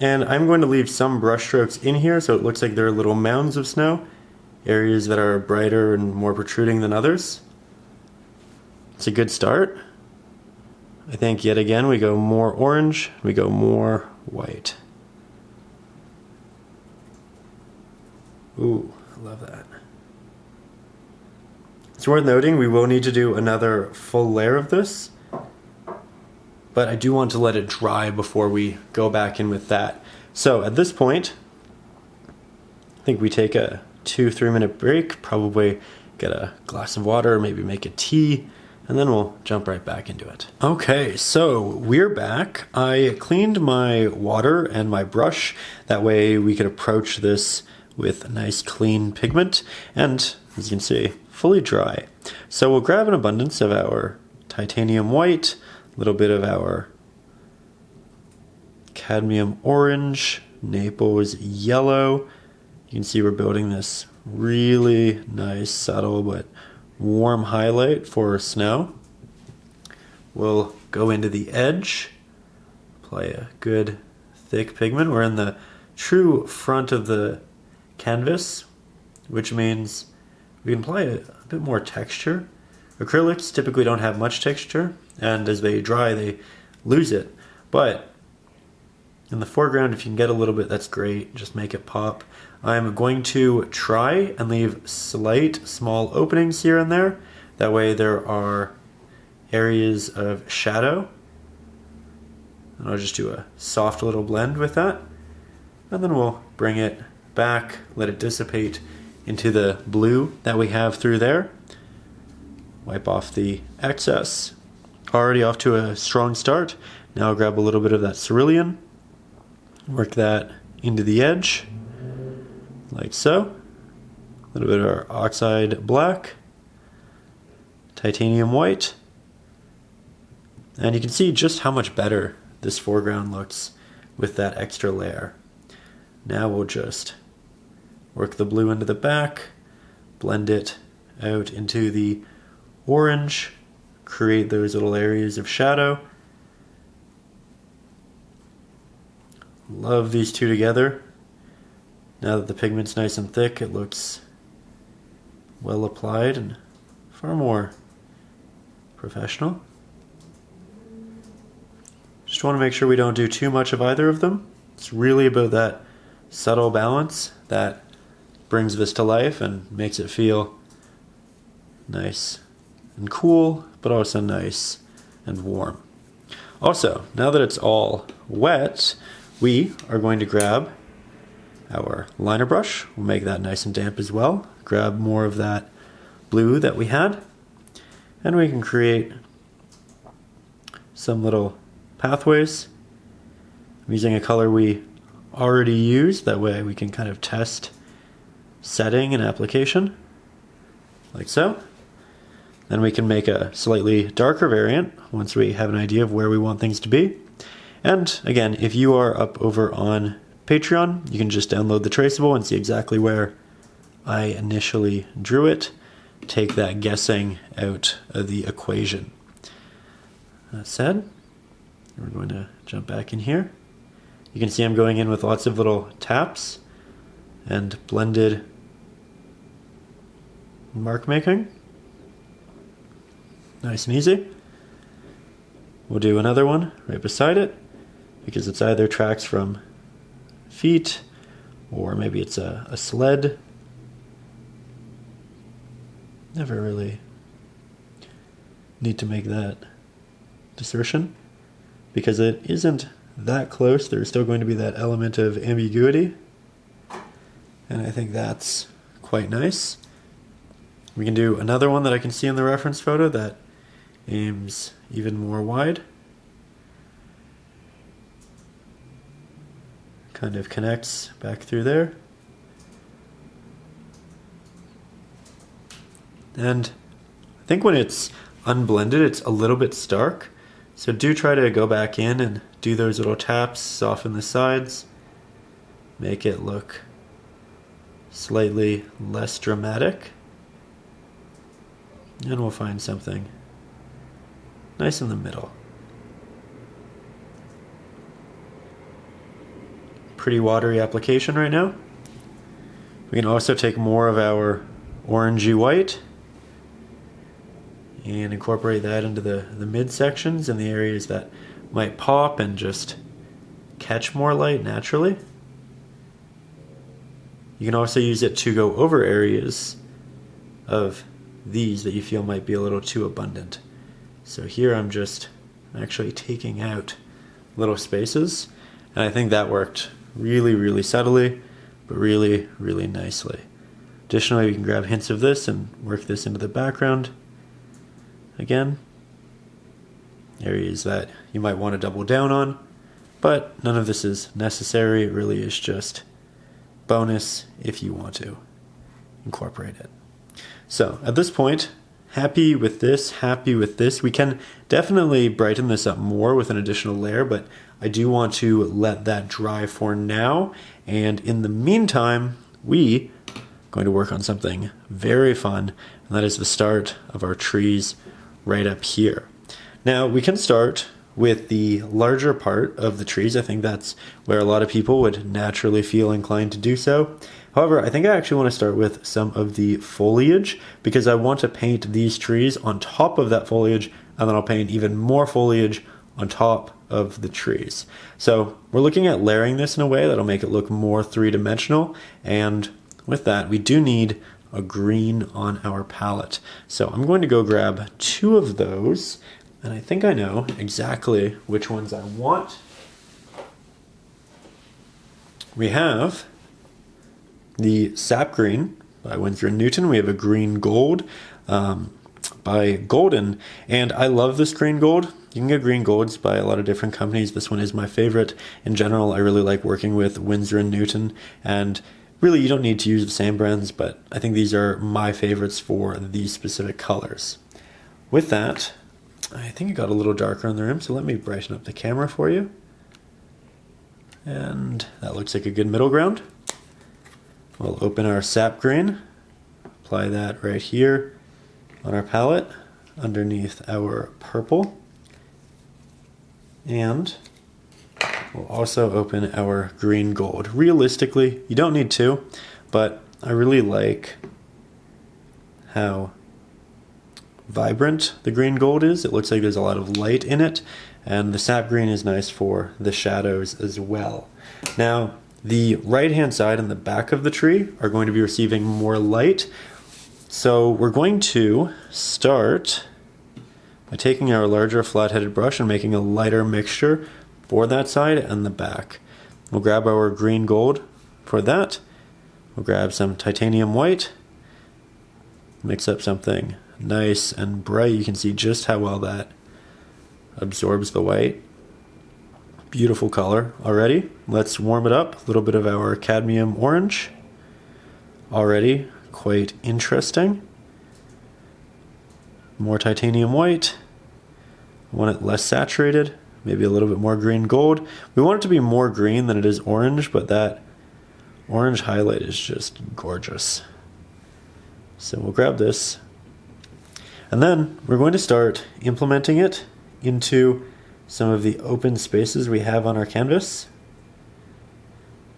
Speaker 3: And I'm going to leave some brush strokes in here so it looks like there are little mounds of snow, areas that are brighter and more protruding than others. It's a good start. I think yet again we go more orange, we go more white. Ooh, I love that. It's worth noting we will need to do another full layer of this, but I do want to let it dry before we go back in with that. So at this point, I think we take a 2-3 minute break, probably get a glass of water, maybe make a tea, and then we'll jump right back into it. Okay, so we're back. I cleaned my water and my brush. That way we could approach this with a nice clean pigment. And as you can see, fully dry. So we'll grab an abundance of our titanium white, a little bit of our cadmium orange, Naples yellow. You can see we're building this really nice, subtle, but warm highlight for snow. We'll go into the edge, apply a good thick pigment. We're in the true front of the canvas, which means we can apply a bit more texture. Acrylics typically don't have much texture, and as they dry, they lose it. But in the foreground, if you can get a little bit, that's great. Just make it pop. I'm going to try and leave slight small openings here and there. That way there are areas of shadow. And I'll just do a soft little blend with that. And then we'll bring it back, let it dissipate into the blue that we have through there. Wipe off the excess. Already off to a strong start. Now I'll grab a little bit of that cerulean, work that into the edge, like so. A little bit of our oxide black, titanium white, and you can see just how much better this foreground looks with that extra layer. Now we'll just work the blue into the back, blend it out into the orange, create those little areas of shadow. Love these two together. Now that the pigment's nice and thick, it looks well applied and far more professional. Just want to make sure we don't do too much of either of them. It's really about that subtle balance that brings this to life and makes it feel nice and cool, but also nice and warm. Also, now that it's all wet, we are going to grab our liner brush. We'll make that nice and damp as well. Grab more of that blue that we had, and we can create some little pathways. I'm using a color we already used, that way we can kind of test setting and application, like so. Then we can make a slightly darker variant once we have an idea of where we want things to be. And again, if you are up over on Patreon, you can just download the traceable and see exactly where I initially drew it. Take that guessing out of the equation. That said, we're going to jump back in here. You can see I'm going in with lots of little taps and blended mark making. Nice and easy. We'll do another one right beside it, because it's either tracks from feet or maybe it's a sled. Never really need to make that dissertion because it isn't that close. There's still going to be that element of ambiguity, and I think that's quite nice. We can do another one that I can see in the reference photo that aims even more wide. Kind of connects back through there. And I think when it's unblended, it's a little bit stark. So do try to go back in and do those little taps, soften the sides, make it look slightly less dramatic. And we'll find something nice in the middle. Pretty watery application right now. We can also take more of our orangey white and incorporate that into the midsections and the areas that might pop and just catch more light naturally. You can also use it to go over areas of these that you feel might be a little too abundant. So here I'm just actually taking out little spaces, and I think that worked really, really subtly, but really, really nicely. Additionally, we can grab hints of this and work this into the background. Again, areas that you might want to double down on, but none of this is necessary. It really is just bonus if you want to incorporate it. So at this point, happy with this, happy with this. We can definitely brighten this up more with an additional layer, but I do want to let that dry for now. And in the meantime, we are going to work on something very fun, and that is the start of our trees right up here. Now we can start with the larger part of the trees. I think that's where a lot of people would naturally feel inclined to do so. However, I think I actually want to start with some of the foliage because I want to paint these trees on top of that foliage, and then I'll paint even more foliage on top of the trees. So we're looking at layering this in a way that'll make it look more three-dimensional, and with that we do need a green on our palette. So I'm going to go grab 2 of those, and I think I know exactly which ones I want. We have the Sap Green by Winsor & Newton. We have a Green Gold by Golden, and I love this Green Gold. You can get Green Golds by a lot of different companies. This one is my favorite. In general, I really like working with Winsor & Newton, and really you don't need to use the same brands, but I think these are my favorites for these specific colors. With that, I think it got a little darker in the room, so let me brighten up the camera for you. And that looks like a good middle ground. We'll open our Sap Green, apply that right here on our palette underneath our purple. And we'll also open our Green Gold. Realistically, you don't need 2, but I really like how vibrant the Green Gold is. It looks like there's a lot of light in it, and the Sap Green is nice for the shadows as well. Now, the right-hand side and the back of the tree are going to be receiving more light, so we're going to start by taking our larger flat-headed brush and making a lighter mixture for that side and the back. We'll grab our Green Gold for that. We'll grab some titanium white, mix up something nice and bright. You can see just how well that absorbs the white. Beautiful color already. Let's warm it up. A little bit of our cadmium orange. Already quite interesting. More titanium white. I want it less saturated. Maybe a little bit more Green Gold. We want it to be more green than it is orange, but that orange highlight is just gorgeous. So we'll grab this. And then we're going to start implementing it into some of the open spaces we have on our canvas.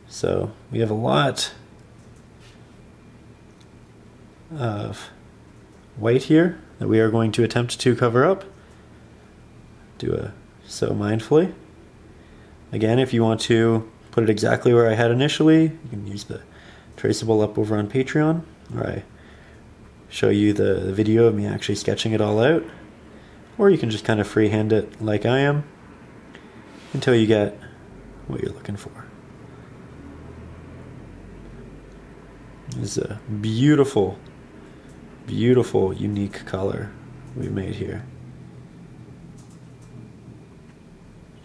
Speaker 3: So we have a lot of white here that we are going to attempt to cover up. Do a so mindfully. Again, if you want to put it exactly where I had initially, you can use the traceable up over on Patreon, where I show you the video of me actually sketching it all out. Or you can just kind of freehand it like I am until you get what you're looking for. This is a beautiful, beautiful, unique color we made here.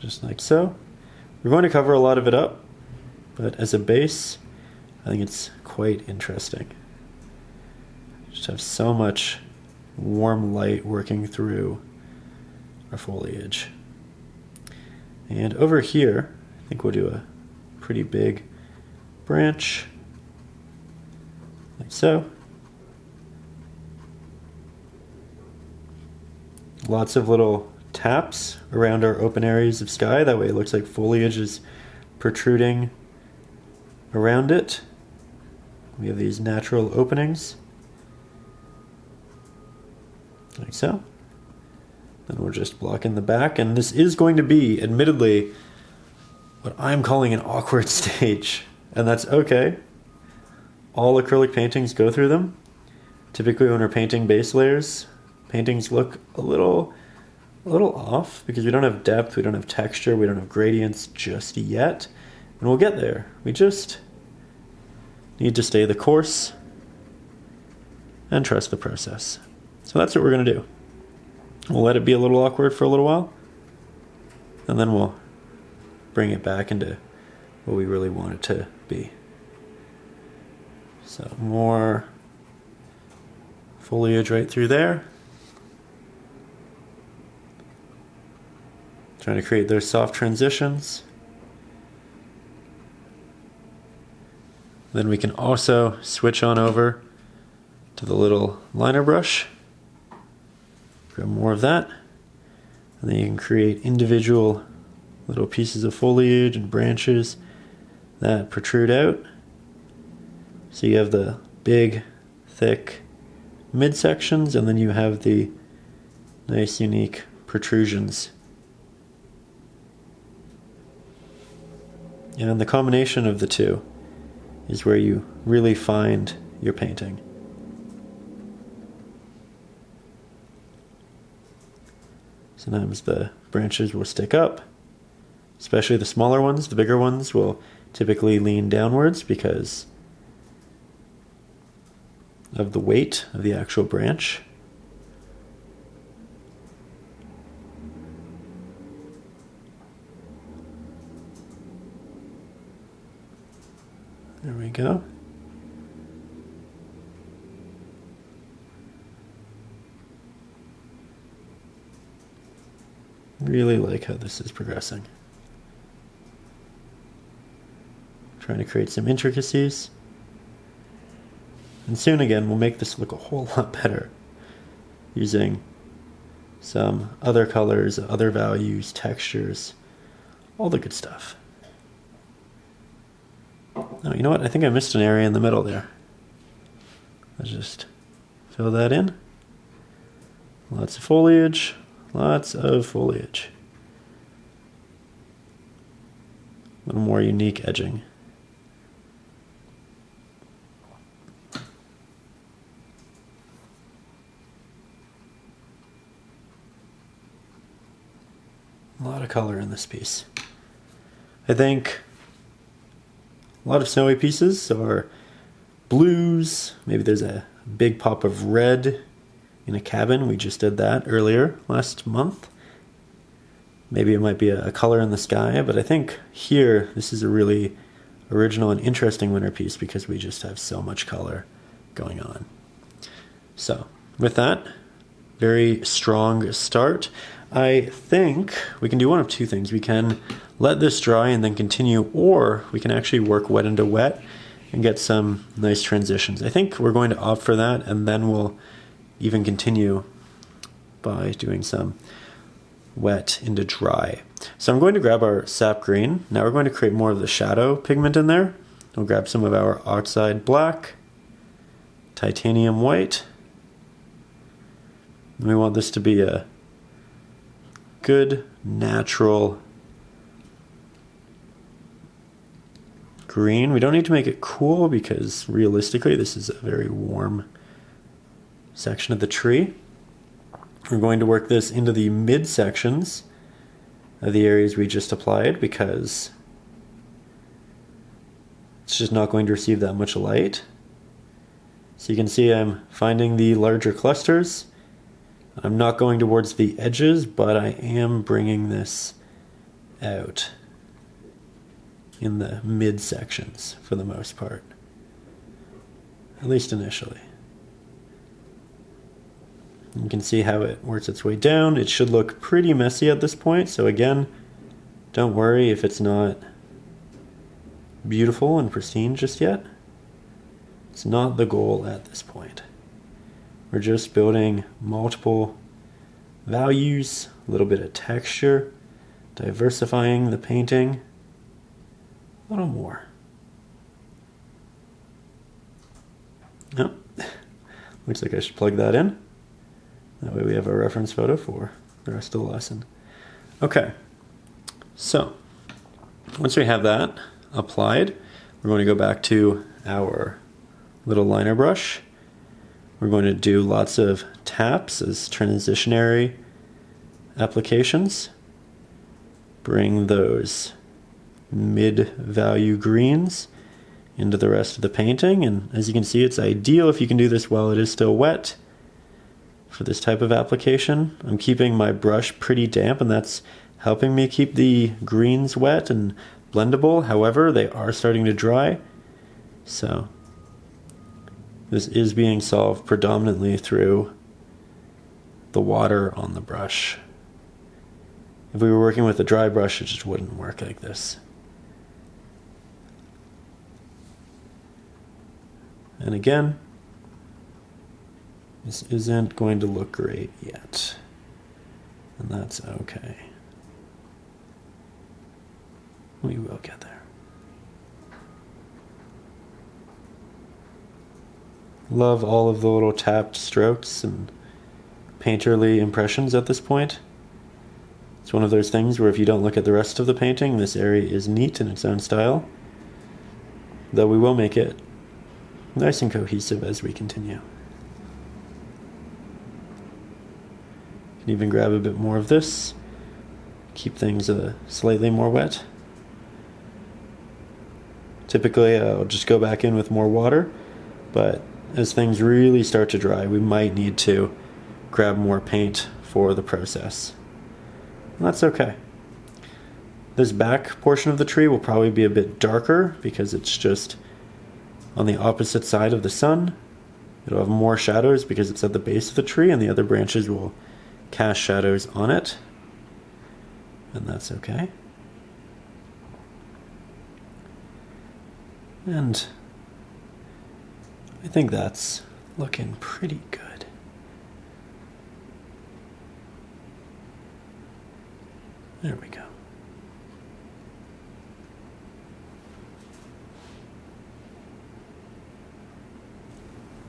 Speaker 3: Just like so. We're going to cover a lot of it up, but as a base, I think it's quite interesting. Just have so much warm light working through our foliage. And over here, I think we'll do a pretty big branch, like so. Lots of little taps around our open areas of sky. That way it looks like foliage is protruding around it. We have these natural openings, like so. Then we're just blocking the back, and this is going to be, admittedly, what I'm calling an awkward stage, and that's okay. All acrylic paintings go through them. Typically when we're painting base layers, paintings look a little off because we don't have depth, we don't have texture, we don't have gradients just yet, and we'll get there. We just need to stay the course and trust the process. So that's what we're going to do. We'll let it be a little awkward for a little while, and then we'll bring it back into what we really want it to be. So more foliage right through there. Trying to create those soft transitions. Then we can also switch on over to the little liner brush. Grab more of that. And then you can create individual little pieces of foliage and branches that protrude out. So you have the big, thick midsections, and then you have the nice, unique protrusions. And the combination of the two is where you really find your painting. Sometimes the branches will stick up, especially the smaller ones. The bigger ones will typically lean downwards because of the weight of the actual branch. There we go. Really like how this is progressing. Trying to create some intricacies. And soon again, we'll make this look a whole lot better using some other colors, other values, textures, all the good stuff. Oh, you know what? I think I missed an area in the middle there. Let's just fill that in. Lots of foliage. Lots of foliage. A little more unique edging. A lot of color in this piece. I think a lot of snowy pieces are blues. Maybe there's a big pop of red in a cabin. We just did that earlier last month. Maybe it might be a color in the sky, but I think here this is a really original and interesting winter piece because we just have so much color going on. So with that, very strong start. I think we can do one of two things. We can let this dry and then continue, or we can actually work wet into wet and get some nice transitions. I think we're going to opt for that, and then we'll even continue by doing some wet into dry. So I'm going to grab our sap green. Now we're going to create more of the shadow pigment in there. We'll grab some of our Oxide black, titanium white. And we want this to be a good, natural green. We don't need to make it cool because realistically this is a very warm section of the tree. We're going to work this into the mid sections of the areas we just applied because it's just not going to receive that much light. So you can see I'm finding the larger clusters. I'm not going towards the edges, but I am bringing this out in the mid sections for the most part, at least initially. You can see how it works its way down. It should look pretty messy at this point, so again, don't worry if it's not beautiful and pristine just yet. It's not the goal at this point. We're just building multiple values, a little bit of texture, diversifying the painting a little more. Oh, looks like I should plug that in. That way we have a reference photo for the rest of the lesson. Okay, so once we have that applied, we're going to go back to our little liner brush. We're going to do lots of taps as transitionary applications. Bring those mid-value greens into the rest of the painting, and as you can see, it's ideal if you can do this while it is still wet. For this type of application, I'm keeping my brush pretty damp, and that's helping me keep the greens wet and blendable. However, they are starting to dry, so This is being solved predominantly through the water on the brush. If we were working with a dry brush, it just wouldn't work like this. And again, this isn't going to look great yet. And that's okay. We will get there. Love all of the little tapped strokes and painterly impressions at this point. It's one of those things where if you don't look at the rest of the painting, this area is neat in its own style, though we will make it nice and cohesive as we continue. You can even grab a bit more of this, keep things slightly more wet. Typically, I'll just go back in with more water, but as things really start to dry, we might need to grab more paint for the process. And that's okay. This back portion of the tree will probably be a bit darker because it's just on the opposite side of the sun. It'll have more shadows because it's at the base of the tree, and the other branches will cast shadows on it. And that's okay. And I think that's looking pretty good. There we go.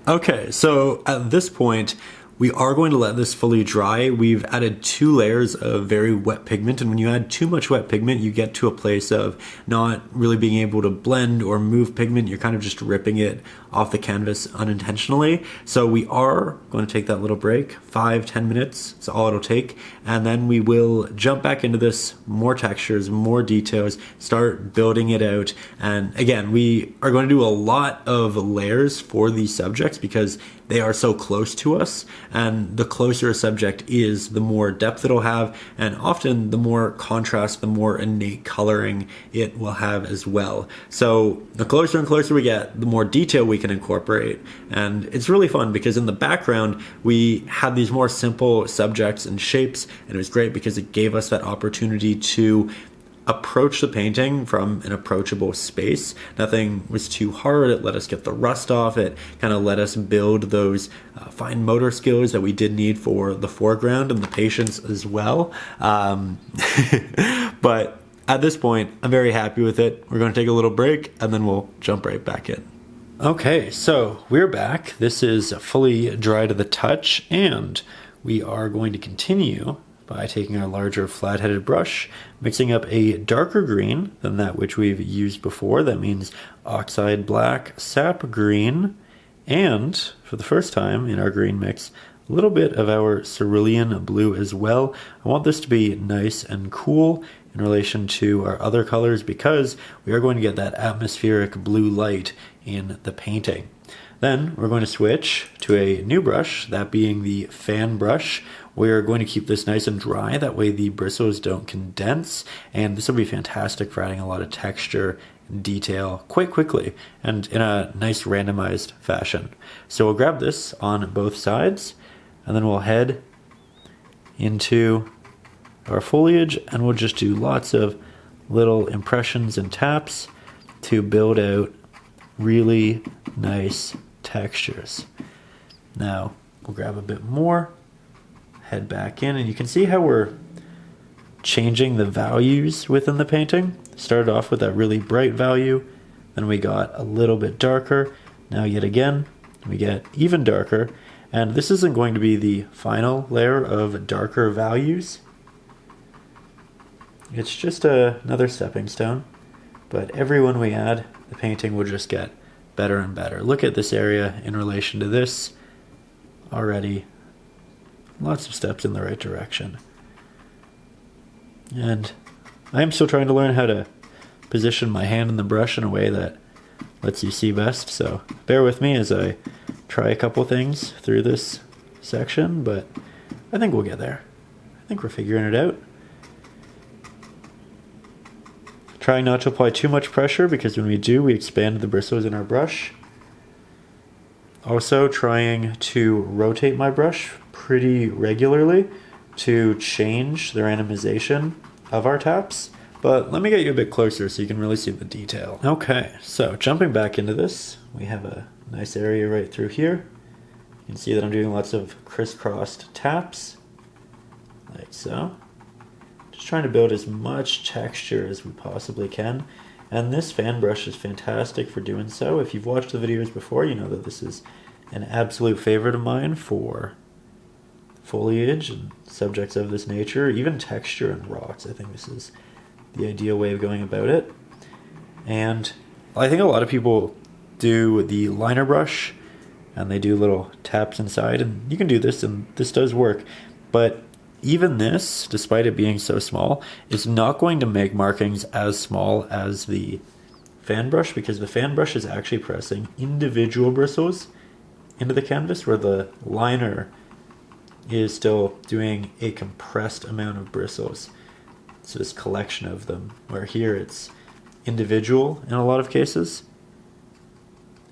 Speaker 1: Okay, so at this point, we are going to let this fully dry. We've added 2 layers of very wet pigment, and when you add too much wet pigment, you get to a place of not really being able to blend or move pigment. You're kind of just ripping it off the canvas unintentionally. So we are going to take that little break, 5-10 minutes, that's all it'll take, and then we will jump back into this, more textures, more details, start building it out. And again, we are going to do a lot of layers for these subjects because they are so close to us, and the closer a subject is, the more depth it'll have, and often the more contrast, the more innate coloring it will have as well. So the closer and closer we get, the more detail we can incorporate, and it's really fun because in the background we had these more simple subjects and shapes, and it was great because it gave us that opportunity to approach the painting from an approachable space. Nothing was too hard. It let us get the rust off. It kind of let us build those fine motor skills that we did need for the foreground and the patience as well. But at this point, I'm very happy with it. We're going to take a little break and then we'll jump right back in.
Speaker 3: Okay, so we're back. This is fully dry to the touch, and we are going to continue by taking our larger flat-headed brush, mixing up a darker green than that which we've used before. That means Oxide Black, Sap Green, and for the first time in our green mix, a little bit of our Cerulean Blue as well. I want this to be nice and cool in relation to our other colors because we are going to get that atmospheric blue light in the painting. Then we're going to switch to a new brush, that being the fan brush. We're going to keep this nice and dry, that way the bristles don't condense, and this will be fantastic for adding a lot of texture and detail quite quickly and in a nice randomized fashion. So we'll grab this on both sides, and then we'll head into our foliage, and we'll just do lots of little impressions and taps to build out really nice textures. Now we'll grab a bit more, head back in, and you can see how we're changing the values within the painting. Started off with that really bright value, then we got a little bit darker. Now yet again we get even darker, and this isn't going to be the final layer of darker values. It's just another stepping stone, but every one we add, the painting will just get better and better. Look at this area in relation to this. Already lots of steps in the right direction. And I'm still trying to learn how to position my hand in the brush in a way that lets you see best, so bear with me as I try a couple things through this section, but I think we'll get there. I think we're figuring it out. Trying not to apply too much pressure because when we do, we expand the bristles in our brush. Also trying to rotate my brush pretty regularly to change the randomization of our taps. But let me get you a bit closer so you can really see the detail. Okay, so jumping back into this, we have a nice area right through here. You can see that I'm doing lots of crisscrossed taps, like so. Just trying to build as much texture as we possibly can. And this fan brush is fantastic for doing so. If you've watched the videos before, you know that this is an absolute favorite of mine for foliage and subjects of this nature, even texture and rocks. I think this is the ideal way of going about it. And I think a lot of people do the liner brush and they do little taps inside, and you can do this and this does work. But even this, despite it being so small, is not going to make markings as small as the fan brush, because the fan brush is actually pressing individual bristles into the canvas, where the liner is still doing a compressed amount of bristles. So this collection of them, where here it's individual in a lot of cases,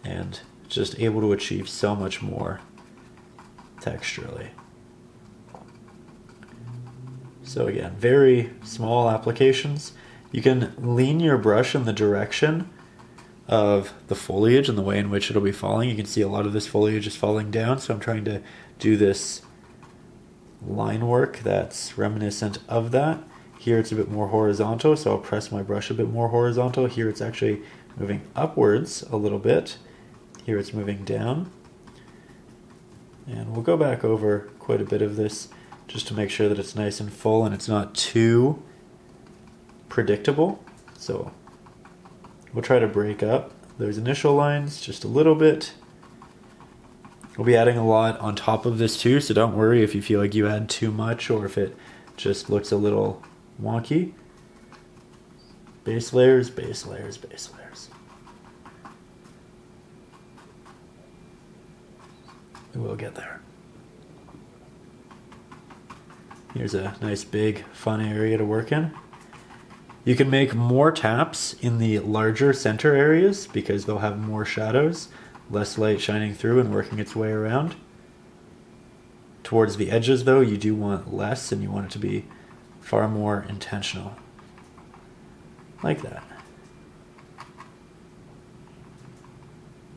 Speaker 3: and just able to achieve so much more texturally. So again, very small applications. You can lean your brush in the direction of the foliage and the way in which it'll be falling. You can see a lot of this foliage is falling down, so I'm trying to do this line work that's reminiscent of that. Here it's a bit more horizontal, so I'll press my brush a bit more horizontal. Here it's actually moving upwards a little bit. Here it's moving down. And we'll go back over quite a bit of this just to make sure that it's nice and full and it's not too predictable. So we'll try to break up those initial lines just a little bit. We'll be adding a lot on top of this too, so don't worry if you feel like you add too much or if it just looks a little wonky. Base layers, base layers, base layers. We will get there. Here's a nice big fun area to work in. You can make more taps in the larger center areas because they'll have more shadows, less light shining through and working its way around. Towards the edges though, you do want less and you want it to be far more intentional. Like that.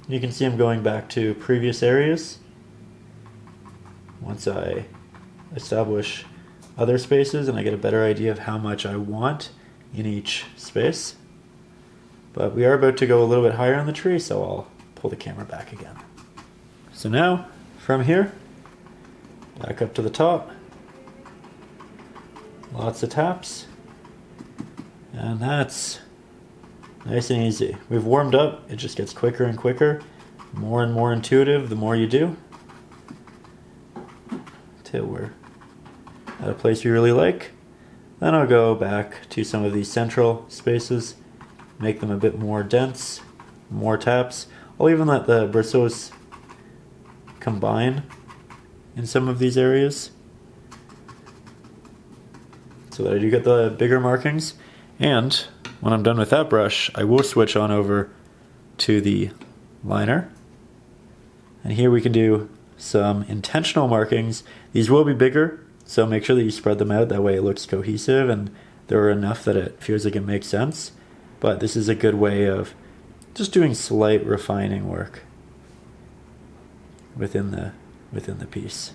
Speaker 3: You can see I'm going back to previous areas. Once I establish other spaces and I get a better idea of how much I want in each space. But we are about to go a little bit higher on the tree, so I'll pull the camera back again. So now, from here, back up to the top. Lots of taps. And that's nice and easy. We've warmed up, it just gets quicker and quicker. More and more intuitive the more you do. Till we're at a place we really like. Then I'll go back to some of these central spaces, make them a bit more dense, more taps. I'll even let the bristles combine in some of these areas so that I do get the bigger markings. And when I'm done with that brush, I will switch on over to the liner. And here we can do some intentional markings. These will be bigger, so make sure that you spread them out. That way it looks cohesive and there are enough that it feels like it makes sense. But this is a good way of just doing slight refining work within the piece.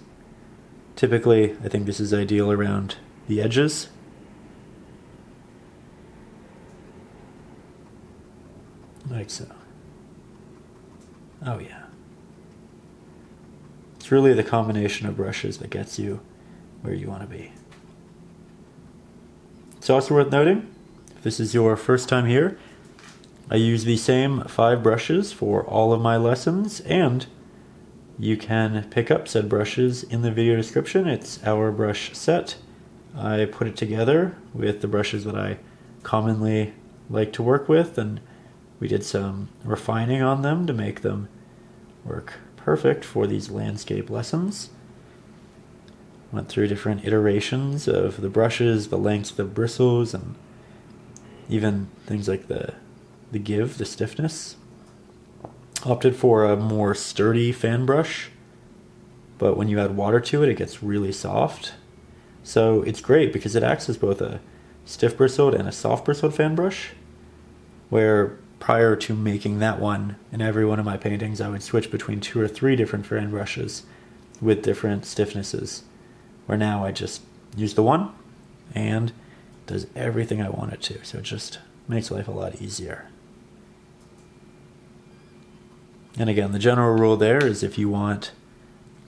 Speaker 3: Typically, I think this is ideal around the edges. Like so. Oh yeah. It's really the combination of brushes that gets you where you want to be. It's also worth noting, if this is your first time here, I use the same 5 brushes for all of my lessons, and you can pick up said brushes in the video description. It's our brush set. I put it together with the brushes that I commonly like to work with, and we did some refining on them to make them work perfect for these landscape lessons. Went through different iterations of the brushes, the lengths of the bristles, and even things like the give, the stiffness. opted for a more sturdy fan brush, but when you add water to it, it gets really soft. So it's great because it acts as both a stiff bristled and a soft bristled fan brush, where prior to making that one in every one of my paintings, I would switch between 2 or 3 different fan brushes with different stiffnesses, where now I just use the one and it does everything I want it to. So it just makes life a lot easier. And again, the general rule there is if you want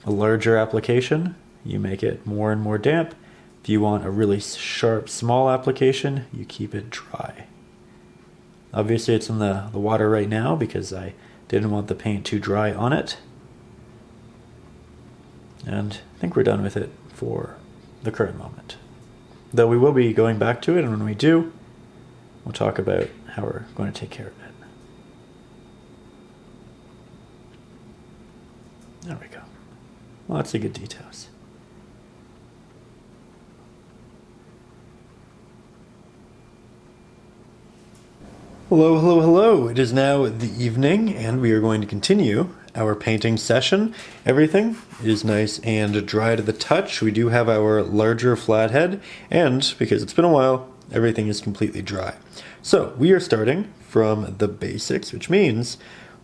Speaker 3: a larger application, you make it more and more damp. If you want a really sharp, small application, you keep it dry. Obviously it's in the water right now because I didn't want the paint too dry on it. And I think we're done with it for the current moment. Though we will be going back to it, and when we do, we'll talk about how we're going to take care of it. There we go. Lots of good details. Hello, hello, hello. It is now the evening, and we are going to continue our painting session. Everything is nice and dry to the touch. We do have our larger flathead, and because it's been a while, everything is completely dry. So we are starting from the basics, which means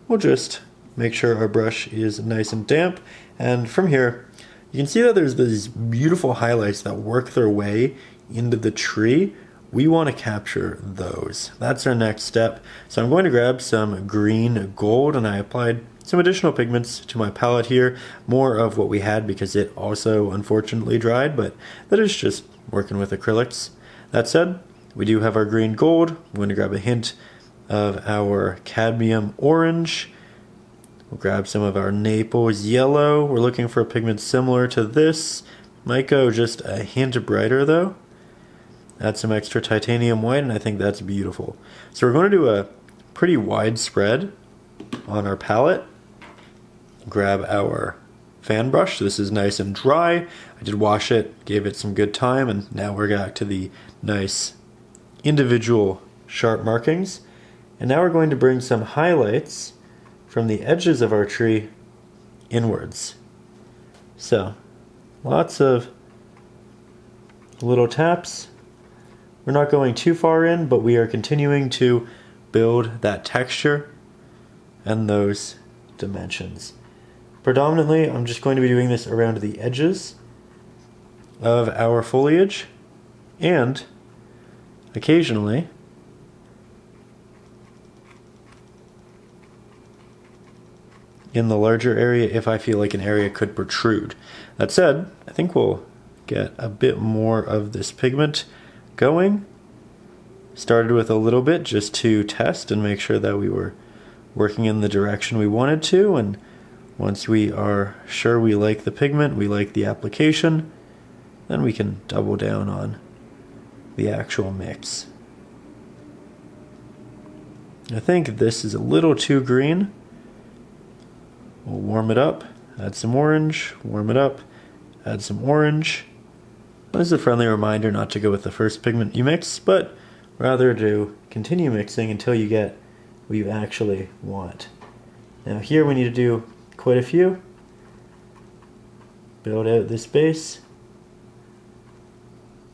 Speaker 3: we'll just make sure our brush is nice and damp. And from here, you can see that there's these beautiful highlights that work their way into the tree. We want to capture those. That's our next step. So I'm going to grab some green gold, and I applied some additional pigments to my palette here, more of what we had because it also unfortunately dried, but that is just working with acrylics. That said, we do have our green gold. I'm going to grab a hint of our cadmium orange. We'll grab some of our Naples yellow. We're looking for a pigment similar to this. Might go just a hint brighter though. Add some extra titanium white, and I think that's beautiful. So we're going to do a pretty wide spread on our palette. Grab our fan brush. This is nice and dry. I did wash it, gave it some good time, and now we're back to the nice individual sharp markings. And now we're going to bring some highlights from the edges of our tree inwards. So, lots of little taps. We're not going too far in, but we are continuing to build that texture and those dimensions. Predominantly, I'm just going to be doing this around the edges of our foliage, and occasionally in the larger area if I feel like an area could protrude. That said, I think we'll get a bit more of this pigment going. Started with a little bit just to test and make sure that we were working in the direction we wanted to, and once we are sure we like the pigment, we like the application, then we can double down on the actual mix. I think this is a little too green. We'll warm it up, add some orange, warm it up, add some orange. This is a friendly reminder not to go with the first pigment you mix, but rather to continue mixing until you get what you actually want. Now here we need to do quite a few. Build out this base,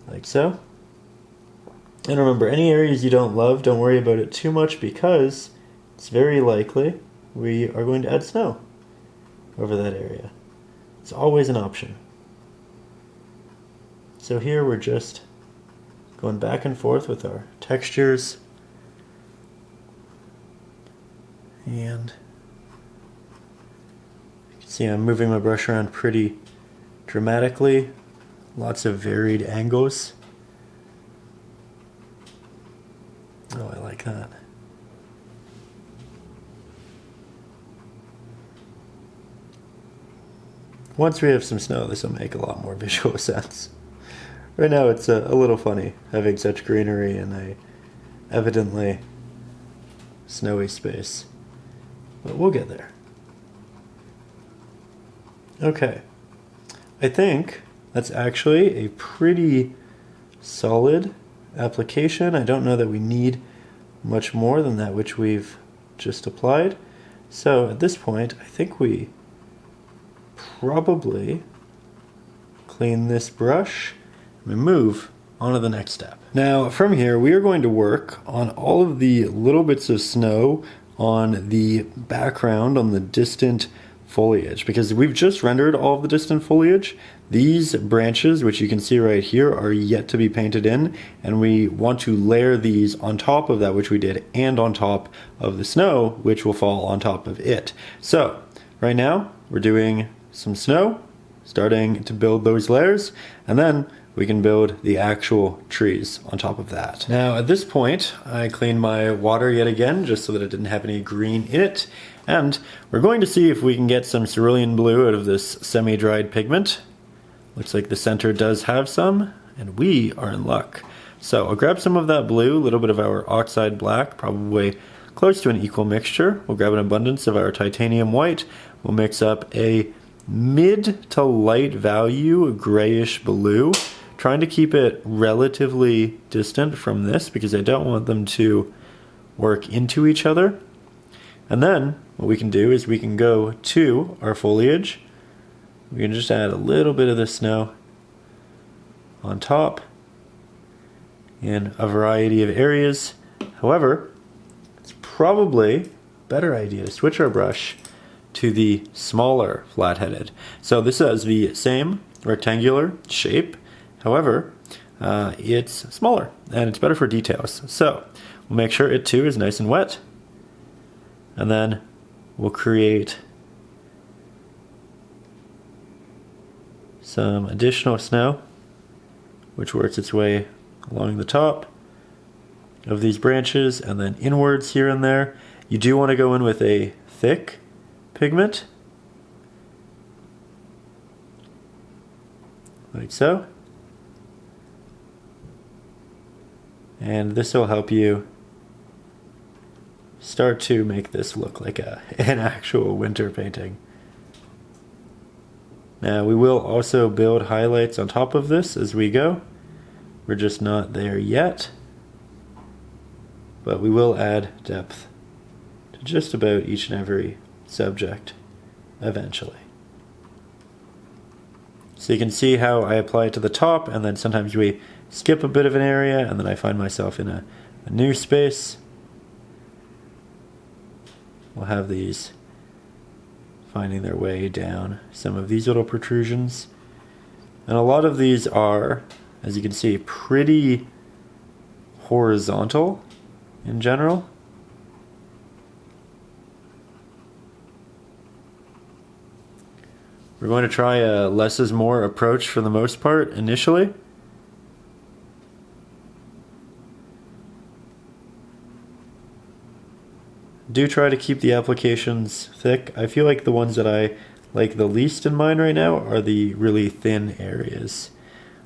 Speaker 3: like so. And remember, any areas you don't love, don't worry about it too much because it's very likely we are going to add snow over that area. It's always an option. So here we're just going back and forth with our textures, and you can see I'm moving my brush around pretty dramatically, lots of varied angles. Oh, I like that. Once we have some snow, this will make a lot more visual sense. Right now it's a little funny having such greenery in a evidently snowy space, but we'll get there. Okay, I think that's actually a pretty solid application. I don't know that we need much more than that which we've just applied. So at this point, I think we probably clean this brush and move on to the next step. Now from here, we are going to work on all of the little bits of snow on the background, on the distant foliage, because we've just rendered all of the distant foliage. These branches, which you can see right here, are yet to be painted in, and we want to layer these on top of that, which we did, and on top of the snow, which will fall on top of it. So right now we're doing some snow, starting to build those layers, and then we can build the actual trees on top of that. Now at this point, I cleaned my water yet again, just so that it didn't have any green in it. And we're going to see if we can get some cerulean blue out of this semi-dried pigment. Looks like the center does have some, and we are in luck. So I'll grab some of that blue, a little bit of our oxide black, probably close to an equal mixture. We'll grab an abundance of our titanium white. We'll mix up a mid to light value grayish blue, trying to keep it relatively distant from this because I don't want them to work into each other. And then what we can do is we can go to our foliage. We can just add a little bit of the snow on top in a variety of areas. However, it's probably a better idea to switch our brush to the smaller flat-headed. So this has the same rectangular shape. However, it's smaller and it's better for details. So we'll make sure it too is nice and wet. And then we'll create some additional snow, which works its way along the top of these branches and then inwards here and there. You do want to go in with a thick pigment, like so. And this will help you start to make this look like an actual winter painting. Now we will also build highlights on top of this as we go. We're just not there yet, but we will add depth to just about each and every subject eventually. So you can see how I apply it to the top, and then sometimes we skip a bit of an area and then I find myself in a new space. We'll have these finding their way down some of these little protrusions. And a lot of these are, as you can see, pretty horizontal in general. We're going to try a less is more approach for the most part initially. Do try to keep the applications thick. I feel like the ones that I like the least in mine right now are the really thin areas.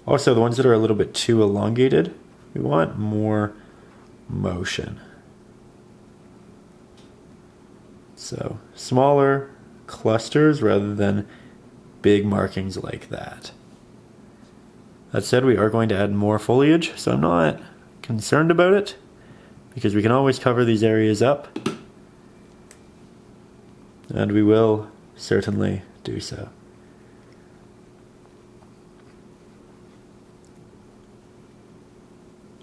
Speaker 3: Also, the ones that are a little bit too elongated, we want more motion. So, smaller clusters rather than big markings like that. That said, we are going to add more foliage, so I'm not concerned about it because we can always cover these areas up. And we will certainly do so.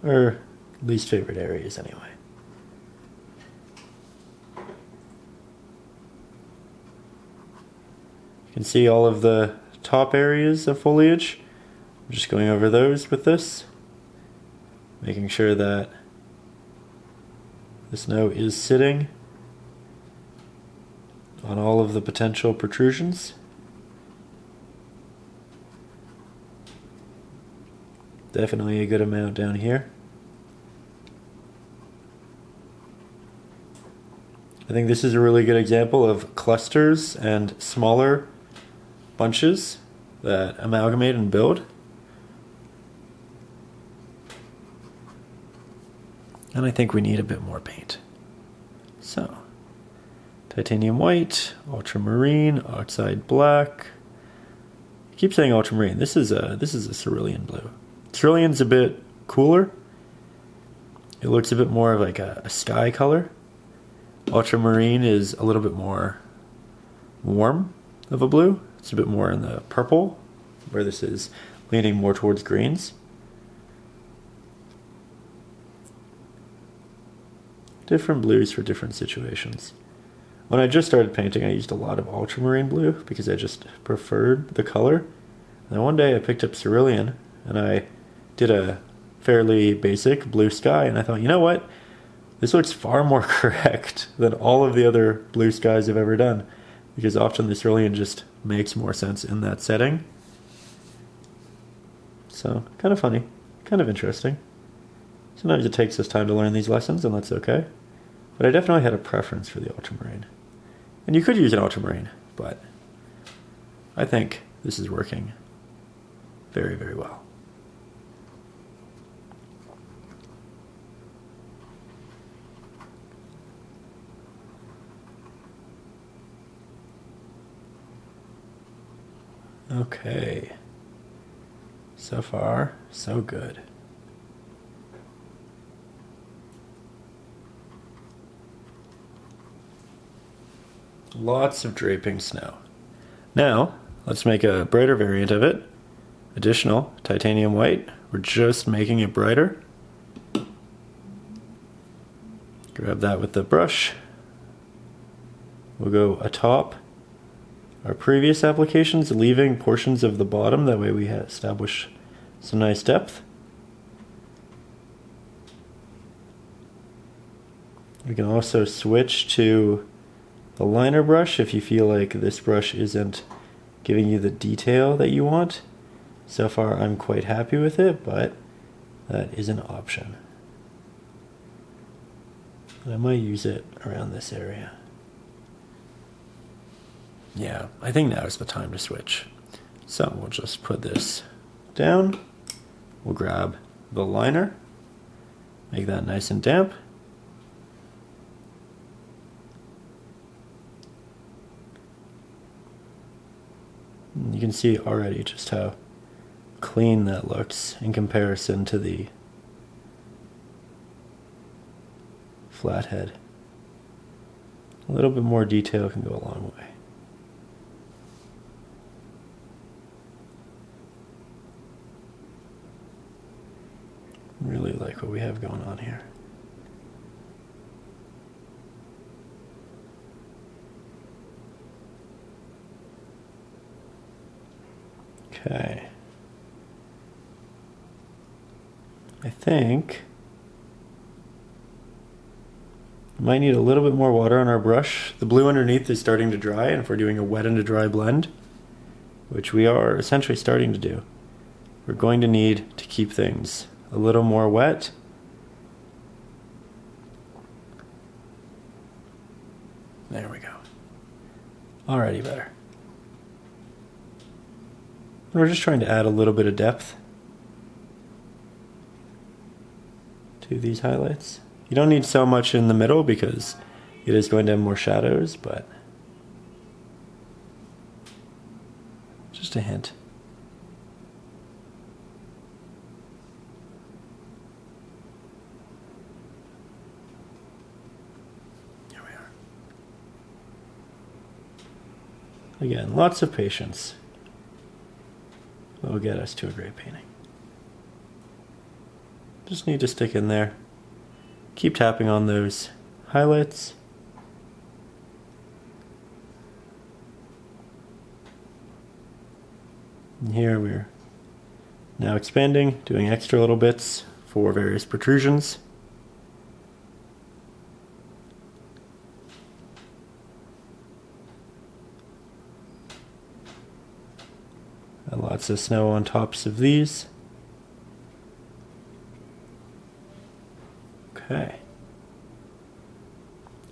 Speaker 3: Our least favorite areas anyway. You can see all of the top areas of foliage. I'm just going over those with this, making sure that the snow is sitting on all of the potential protrusions. Definitely a good amount down here. I think this is a really good example of clusters and smaller bunches that amalgamate and build. And I think we need a bit more paint. So, titanium white, ultramarine, oxide black. I keep saying ultramarine. This is a cerulean blue. Cerulean's a bit cooler. It looks a bit more of like a sky color. Ultramarine is a little bit more warm of a blue. It's a bit more in the purple, where this is leaning more towards greens. Different blues for different situations. When I just started painting, I used a lot of ultramarine blue because I just preferred the color. And then one day I picked up Cerulean and I did a fairly basic blue sky, and I thought, you know what? This looks far more correct than all of the other blue skies I've ever done, because often the Cerulean just makes more sense in that setting. So, kind of funny, kind of interesting. Sometimes it takes us time to learn these lessons, and that's okay. But I definitely had a preference for the ultramarine. And you could use an ultramarine, but I think this is working very, very well. Okay. So far, so good. Lots of draping snow. Now, let's make a brighter variant of it. Additional titanium white. We're just making it brighter. Grab that with the brush. We'll go atop our previous applications, leaving portions of the bottom. That way we establish some nice depth. We can also switch to the liner brush if you feel like this brush isn't giving you the detail that you want. So far I'm quite happy with it, but that is an option. And I might use it around this area. Yeah, I think now is the time to switch. So we'll just put this down. We'll grab the liner, make that nice and damp. And you can see already just how clean that looks in comparison to the flathead. A little bit more detail can go a long way. Really like what we have going on here. Okay. I think we might need a little bit more water on our brush. The blue underneath is starting to dry, and if we're doing a wet and a dry blend, which we are essentially starting to do, we're going to need to keep things a little more wet. There we go. Already better. And we're just trying to add a little bit of depth to these highlights. You don't need so much in the middle because it is going to have more shadows, but just a hint. Here we are. Again, lots of patience will get us to a great painting. Just need to stick in there. Keep tapping on those highlights. And here we're now expanding, doing extra little bits for various protrusions. And lots of snow on tops of these. Okay.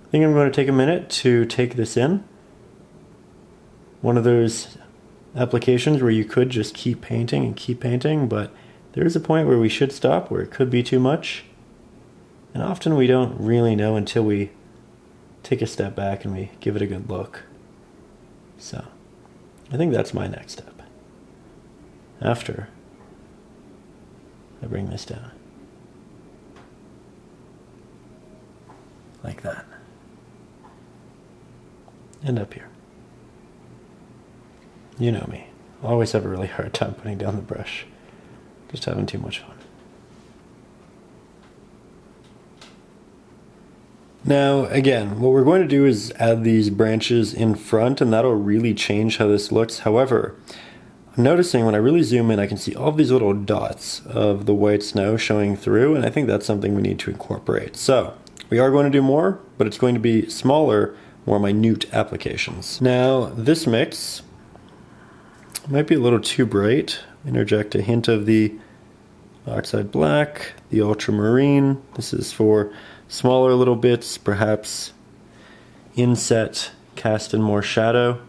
Speaker 3: I think I'm going to take a minute to take this in. One of those applications where you could just keep painting, but there's a point where we should stop, where it could be too much. And often we don't really know until we take a step back and we give it a good look. So, I think that's my next step. After I bring this down. Like that. and up here. You know me. I always have a really hard time putting down the brush. Just having too much fun. Now, again, what we're going to do is add these branches in front, and that'll really change how this looks. However, I'm noticing when I really zoom in, I can see all these little dots of the white snow showing through, and I think that's something we need to incorporate. So, we are going to do more, but it's going to be smaller, more minute applications. Now, this mix might be a little too bright. Interject a hint of the Oxide black, the ultramarine. This is for smaller little bits, perhaps inset, cast in more shadow.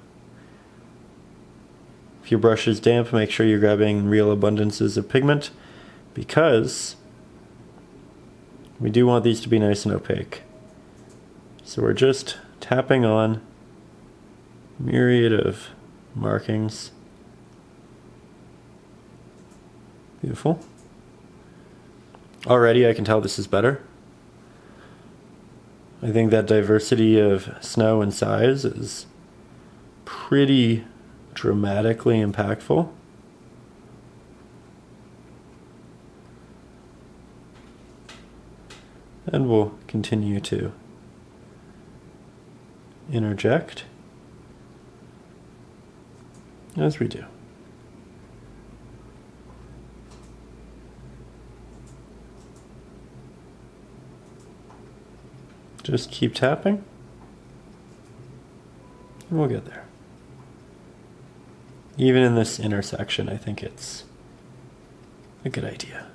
Speaker 3: If your brush is damp, make sure you're grabbing real abundances of pigment, because we do want these to be nice and opaque. So we're just tapping on a myriad of markings. Beautiful. Already I can tell this is better. I think that diversity of snow and size is pretty dramatically impactful. And we'll continue to interject as we do. Just keep tapping, and we'll get there. Even in this intersection, I think it's a good idea.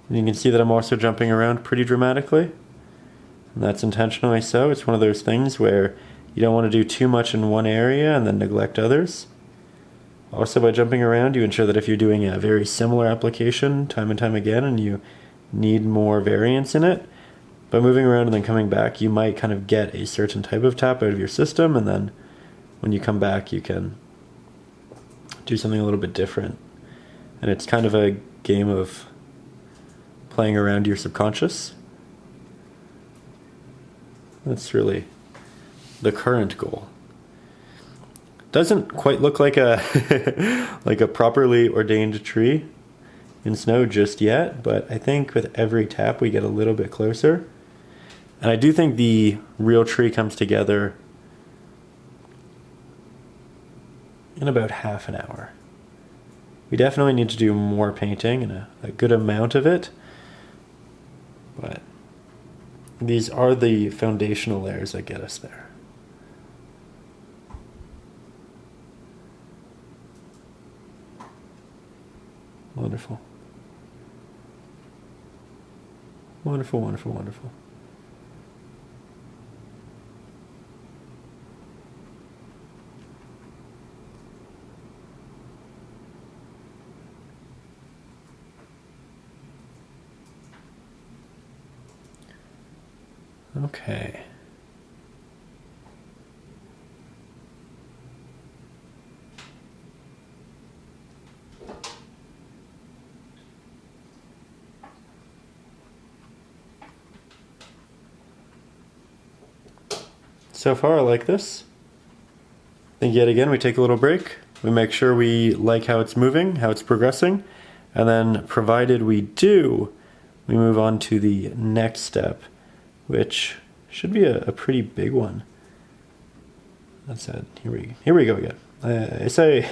Speaker 3: And you can see that I'm also jumping around pretty dramatically, and that's intentionally so. It's one of those things where you don't want to do too much in one area and then neglect others. Also, by jumping around, you ensure that if you're doing a very similar application time and time again and you need more variance in it, by moving around and then coming back, you might kind of get a certain type of tap out of your system, and then when you come back, you can do something a little bit different. And it's kind of a game of playing around your subconscious. That's really the current goal. Doesn't quite look like a like a properly ordained tree in snow just yet, but I think with every tap we get a little bit closer. And I do think the real tree comes together in about half an hour. We definitely need to do more painting and a good amount of it, but these are the foundational layers that get us there. Wonderful. Wonderful, wonderful, wonderful. Okay. So far, I like this. I think yet again we take a little break. We make sure we like how it's moving, how it's progressing, and then provided we do, we move on to the next step, which should be a pretty big one. That's it. Here we go again. I say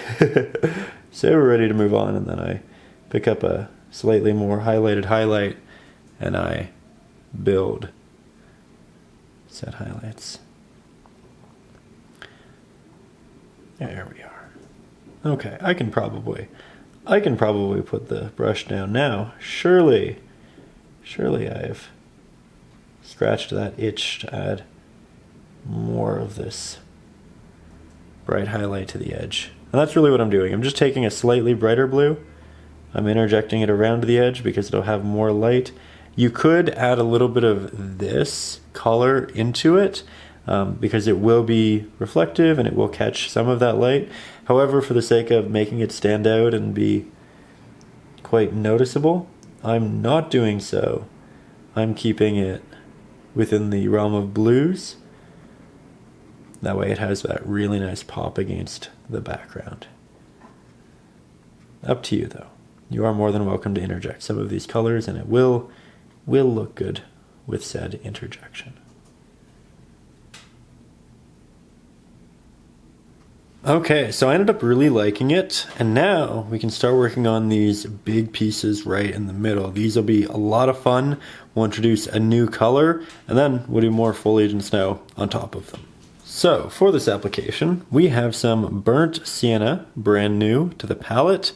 Speaker 3: say we're ready to move on, and then I pick up a slightly more highlighted highlight, and I build set highlights. There we are. Okay, I can probably put the brush down now. Surely I've scratched that itch to add more of this bright highlight to the edge. And that's really what I'm doing. I'm just taking a slightly brighter blue. I'm interjecting it around the edge because it'll have more light. You could add a little bit of this color into it, because it will be reflective and it will catch some of that light. However, for the sake of making it stand out and be quite noticeable, I'm not doing so. I'm keeping it within the realm of blues That way it has that really nice pop against the background. Up to you though. You are more than welcome to interject some of these colors and it will look good with said interjection. Okay, so I ended up really liking it, and now we can start working on these big pieces right in the middle. These will be a lot of fun. We'll introduce a new color, and then we'll do more foliage and snow on top of them. So, for this application, we have some burnt sienna, brand new to the palette.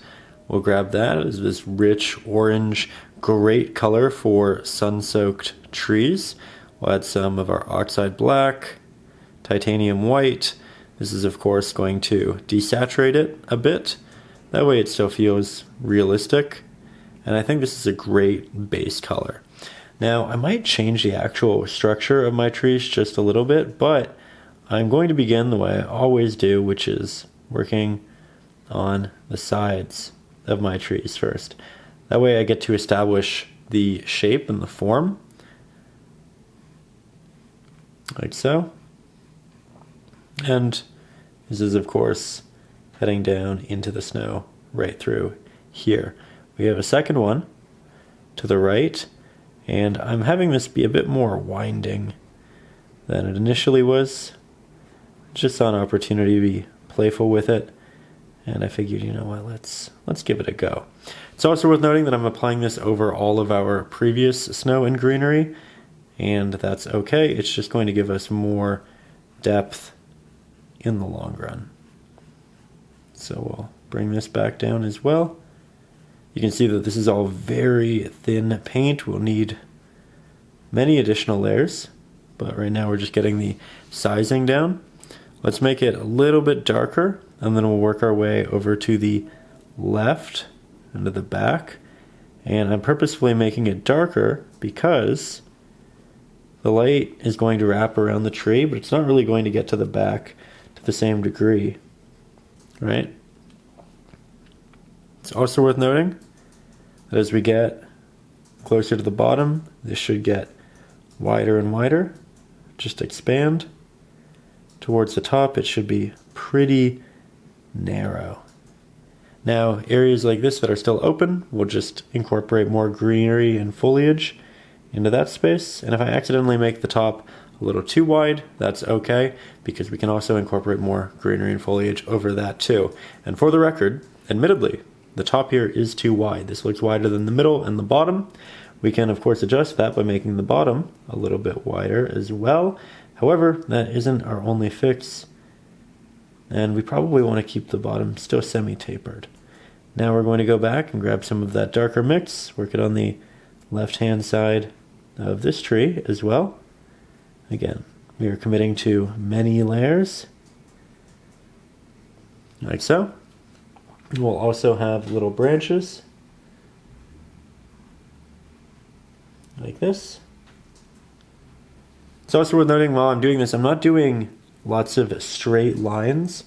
Speaker 3: We'll grab that as this rich orange, great color for sun-soaked trees. We'll add some of our oxide black, titanium white. This is of course going to desaturate it a bit. That way it still feels realistic. And I think this is a great base color. Now I might change the actual structure of my trees just a little bit, but I'm going to begin the way I always do, which is working on the sides of my trees first. That way I get to establish the shape and the form. Like so. And this is of course heading down into the snow right through here. We have a second one to the right, and I'm having this be a bit more winding than it initially was. Just saw an opportunity to be playful with it, and I figured, you know what, let's give it a go. It's also worth noting that I'm applying this over all of our previous snow and greenery, and that's okay. It's just going to give us more depth in the long run. So we'll bring this back down as well. You can see that this is all very thin paint. We'll need many additional layers, but right now we're just getting the sizing down. Let's make it a little bit darker, and then we'll work our way over to the left and to the back. And I'm purposefully making it darker because the light is going to wrap around the tree, but it's not really going to get to the back to the same degree, right? It's also worth noting that as we get closer to the bottom, this should get wider and wider. Just expand. Towards the top, it should be pretty narrow. Now, areas like this that are still open, we'll just incorporate more greenery and foliage into that space. And if I accidentally make the top a little too wide, that's okay, because we can also incorporate more greenery and foliage over that too. And for the record, admittedly, the top here is too wide. This looks wider than the middle and the bottom. We can of course adjust that by making the bottom a little bit wider as well. However, that isn't our only fix, and we probably want to keep the bottom still semi-tapered. Now we're going to go back and grab some of that darker mix, work it on the left-hand side of this tree as well. Again, we are committing to many layers, like so. We'll also have little branches, like this. It's also worth noting while I'm doing this, I'm not doing lots of straight lines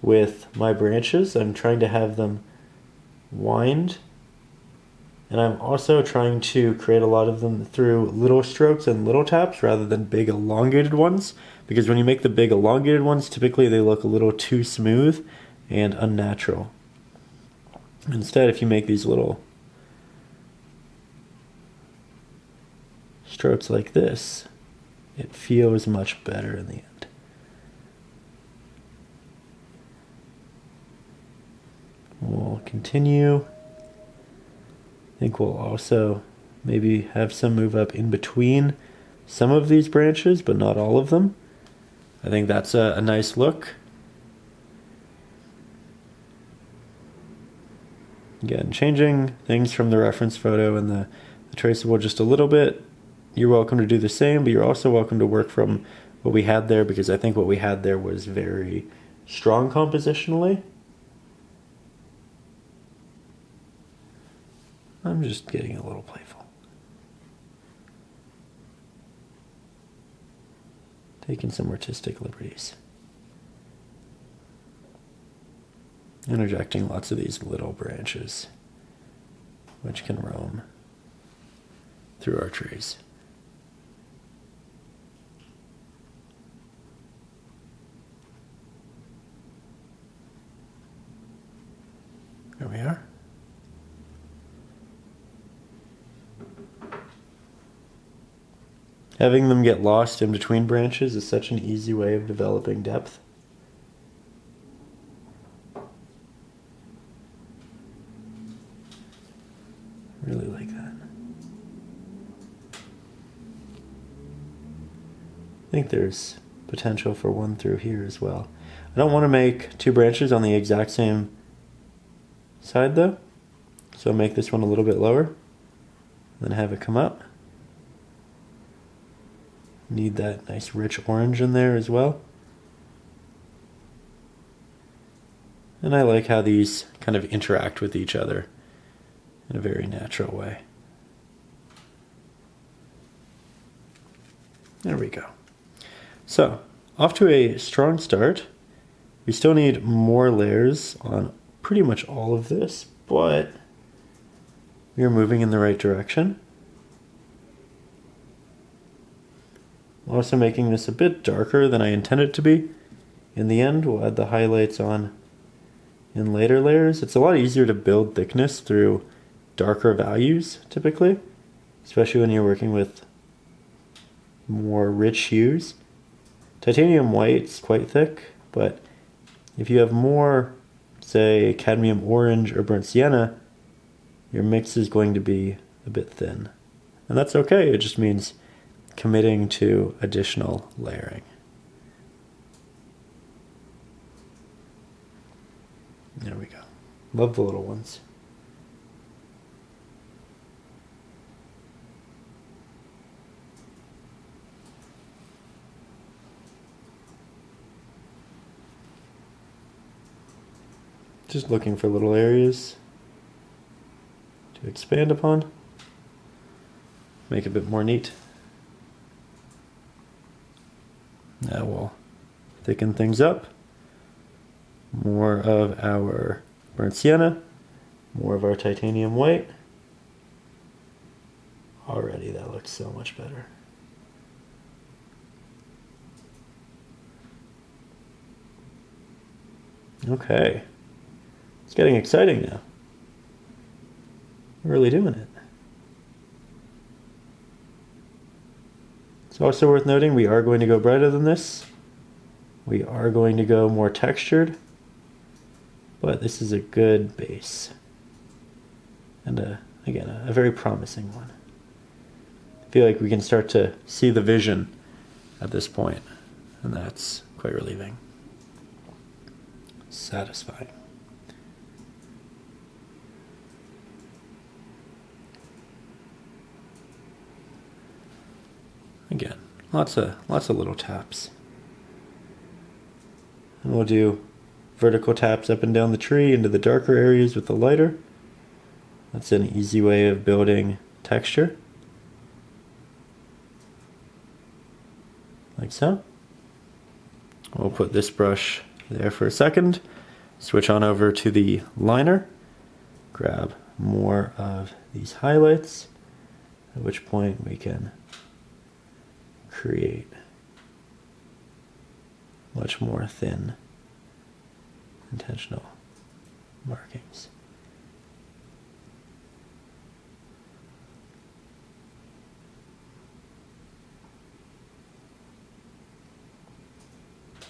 Speaker 3: with my branches. I'm trying to have them wind, and I'm also trying to create a lot of them through little strokes and little taps rather than big elongated ones, because when you make the big elongated ones, typically they look a little too smooth and unnatural. Instead, if you make these little strokes like this, it feels much better in the end. We'll continue. I think we'll also maybe have some move up in between some of these branches, but not all of them. I think that's a nice look. Again, changing things from the reference photo and the traceable just a little bit. You're welcome to do the same, but you're also welcome to work from what we had there, because I think what we had there was very strong compositionally. I'm just getting a little playful. Taking some artistic liberties. Interjecting lots of these little branches, which can roam through our trees. There we are. Having them get lost in between branches is such an easy way of developing depth. Really like that. I think there's potential for one through here as well. I don't want to make two branches on the exact same side though, so I'll make this one a little bit lower, then have it come up. Need that nice rich orange in there as well. And I like how these kind of interact with each other in a very natural way. There we go. So, off to a strong start. We still need more layers on pretty much all of this, but we are moving in the right direction. I'm also making this a bit darker than I intended it to be. In the end, we'll add the highlights on in later layers. It's a lot easier to build thickness through darker values, typically, especially when you're working with more rich hues. Titanium white's quite thick, but if you have more, say, cadmium orange or burnt sienna, your mix is going to be a bit thin. And that's okay, it just means committing to additional layering. There we go. Love the little ones. Just looking for little areas to expand upon, make it a bit more neat. Now we'll thicken things up. More of our burnt sienna, more of our titanium white. Already that looks so much better. Okay. It's getting exciting now. We're really doing it. It's also worth noting we are going to go brighter than this. We are going to go more textured. But this is a good base. And again, a very promising one. I feel like we can start to see the vision at this point, and that's quite relieving. Satisfying. Again, lots of little taps. And we'll do vertical taps up and down the tree into the darker areas with the lighter. That's an easy way of building texture. Like so. We'll put this brush there for a second. Switch on over to the liner. Grab more of these highlights, at which point we can create much more thin intentional markings.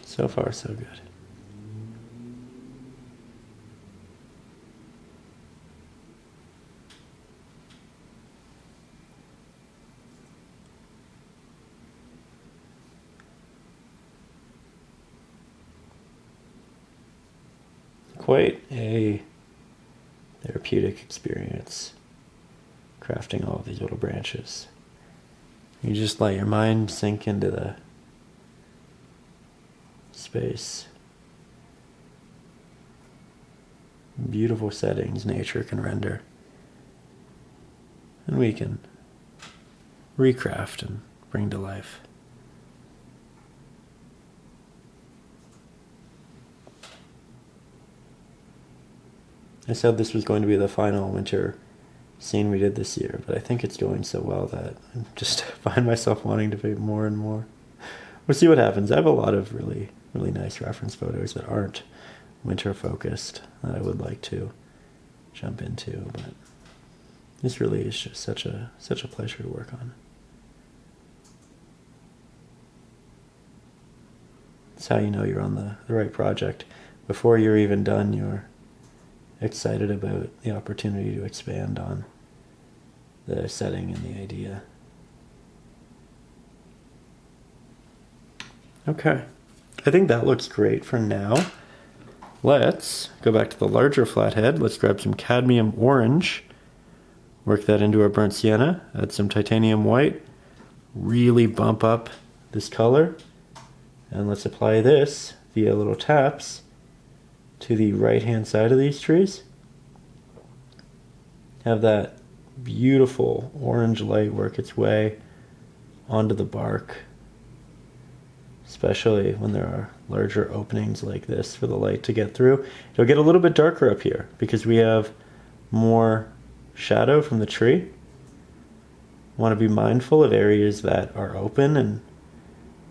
Speaker 3: So far, so good. Quite a therapeutic experience crafting all of these little branches. You just let your mind sink into the space. Beautiful settings nature can render. And we can recraft and bring to life. I said this was going to be the final winter scene we did this year, but I think it's going so well that I just find myself wanting to paint more and more. We'll see what happens. I have a lot of really nice reference photos that aren't winter focused that I would like to jump into, but this really is just such a pleasure to work on. It's how you know you're on the right project. Before you're even done, you're excited about the opportunity to expand on the setting and the idea. Okay, I think that looks great for now. Let's go back to the larger flathead. Let's grab some cadmium orange, work that into our burnt sienna, add some titanium white, really bump up this color, and let's apply this via little taps to the right hand side of these trees. Have that beautiful orange light work its way onto the bark, especially when there are larger openings like this for the light to get through. It'll get a little bit darker up here because we have more shadow from the tree. Want to be mindful of areas that are open and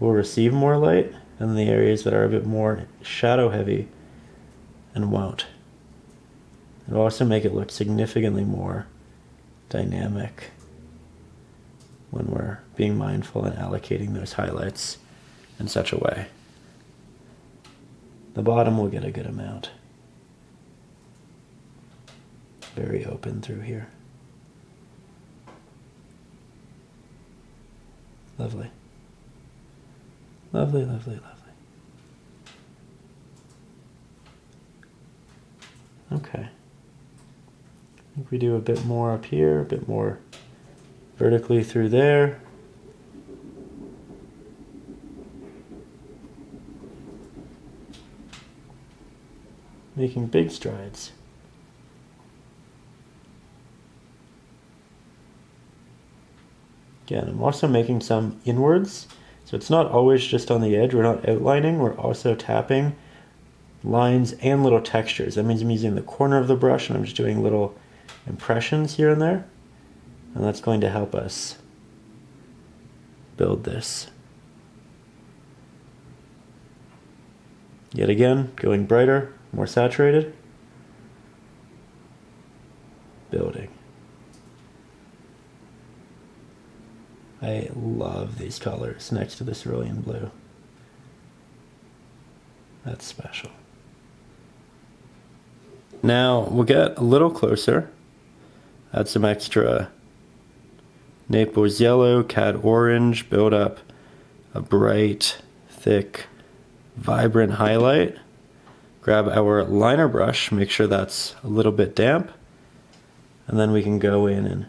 Speaker 3: will receive more light, and the areas that are a bit more shadow heavy and won't. It'll also make it look significantly more dynamic when we're being mindful and allocating those highlights in such a way. The bottom will get a good amount. Very open through here. Lovely. Lovely, lovely, lovely. Okay. I think we do a bit more up here, a bit more vertically through there. Making big strides. Again, I'm also making some inwards, so it's not always just on the edge. We're not outlining, we're also tapping lines and little textures. That means I'm using the corner of the brush and I'm just doing little impressions here and there, and that's going to help us build this. Yet again, going brighter, more saturated, building. I love these colors next to the cerulean blue. That's special. Now we'll get a little closer, add some extra Naples yellow, cad orange, build up a bright, thick, vibrant highlight. Grab our liner brush, make sure that's a little bit damp, and then we can go in and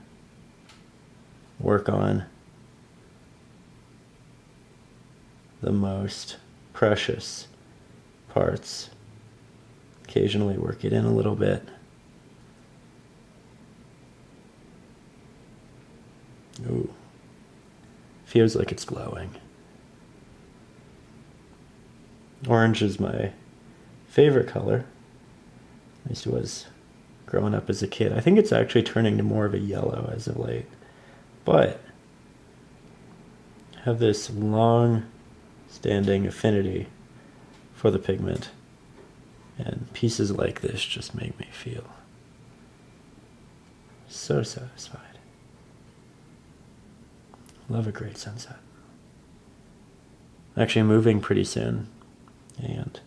Speaker 3: work on the most precious parts. Occasionally work it in a little bit. Ooh, feels like it's glowing. Orange is my favorite color. At least it was growing up as a kid. I think it's actually turning to more of a yellow as of late. But I have this long-standing affinity for the pigment, and pieces like this just make me feel so satisfied. Love a great sunset. Actually moving pretty soon, and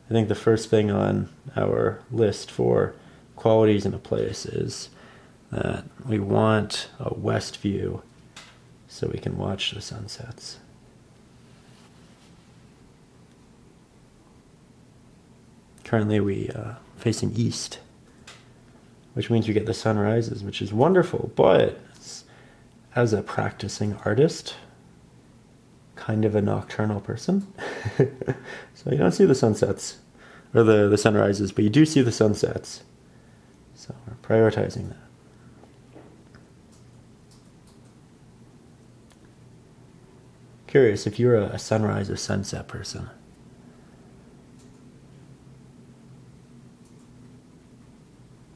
Speaker 3: I think the first thing on our list for qualities in a place is that we want a west view so we can watch the sunsets. Currently we facing east, which means we get the sunrises, which is wonderful, but as a practicing artist, kind of a nocturnal person, so you don't see the sunsets, or the sunrises, but you do see the sunsets. So we're prioritizing that. Curious if you're a sunrise or sunset person.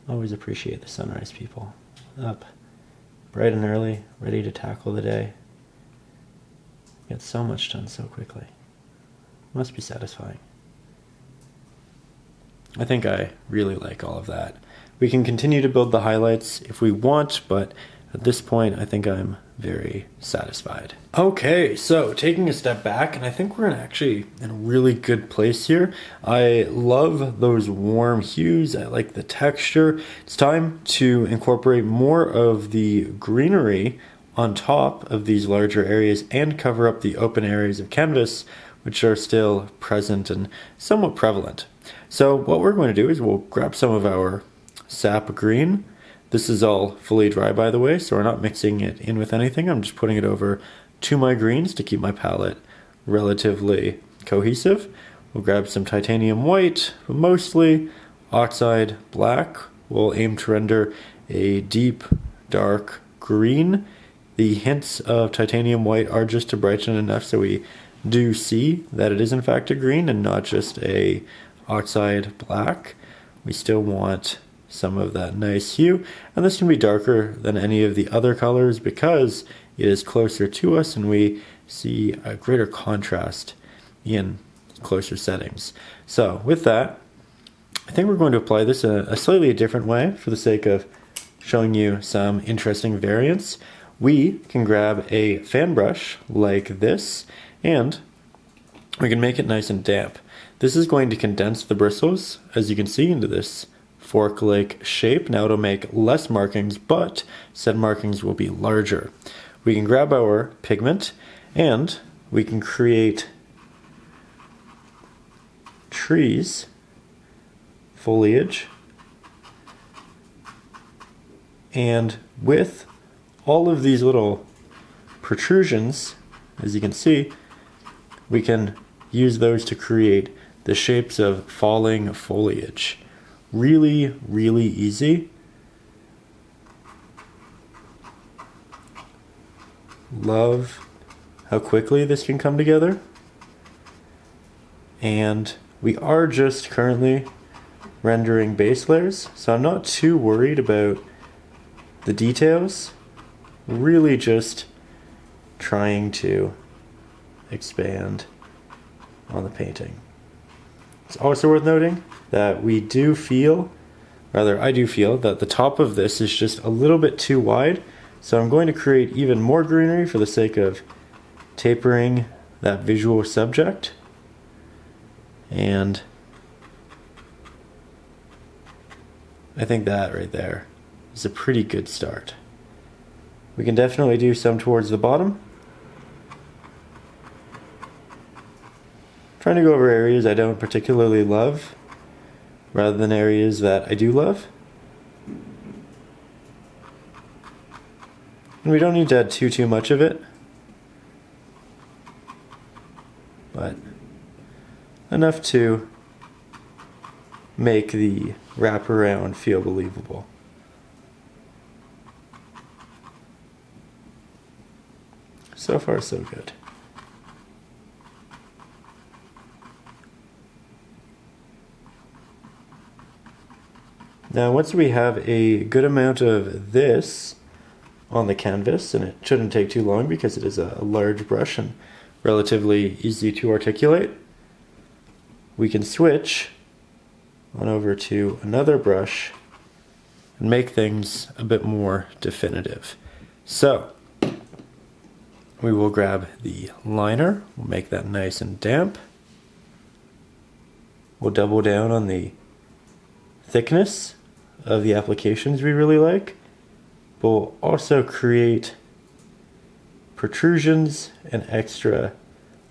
Speaker 3: Always appreciate the sunrise people. Up bright and early, ready to tackle the day. Get so much done so quickly. Must be satisfying. I think I really like all of that. We can continue to build the highlights if we want, but at this point, I think I'm very satisfied. Okay, so taking a step back, and I think we're actually in a really good place here. I love those warm hues. I like the texture. It's time to incorporate more of the greenery on top of these larger areas and cover up the open areas of canvas, which are still present and somewhat prevalent. So what we're going to do is we'll grab some of our sap green. This is all fully dry, by the way, so we're not mixing it in with anything. I'm just putting it over to my greens to keep my palette relatively cohesive. We'll grab some titanium white, but mostly oxide black. We'll aim to render a deep, dark green. The hints of titanium white are just to brighten enough so we do see that it is in fact a green and not just a oxide black. We still want some of that nice hue, and this can be darker than any of the other colors because it is closer to us and we see a greater contrast in closer settings. So with that, I think we're going to apply this in a slightly different way for the sake of showing you some interesting variants. We can grab a fan brush like this and we can make it nice and damp. This is going to condense the bristles, as you can see, into this fork-like shape. Now it'll make less markings, but said markings will be larger. We can grab our pigment and we can create trees, foliage, and with all of these little protrusions, as you can see, we can use those to create the shapes of falling foliage. Really, really easy. Love how quickly this can come together. And we are just currently rendering base layers, so I'm not too worried about the details. Really just trying to expand on the painting. It's also worth noting that I do feel that the top of this is just a little bit too wide, so I'm going to create even more greenery for the sake of tapering that visual subject. And I think that right there is a pretty good start. We can definitely do some towards the bottom. Trying to go over areas I don't particularly love rather than areas that I do love. And we don't need to add too much of it, but enough to make the wraparound feel believable. So far, so good. Now, once we have a good amount of this on the canvas, and it shouldn't take too long because it is a large brush and relatively easy to articulate, we can switch on over to another brush and make things a bit more definitive. So, we will grab the liner, we'll make that nice and damp. We'll double down on the thickness of the applications we really like, but we'll also create protrusions and extra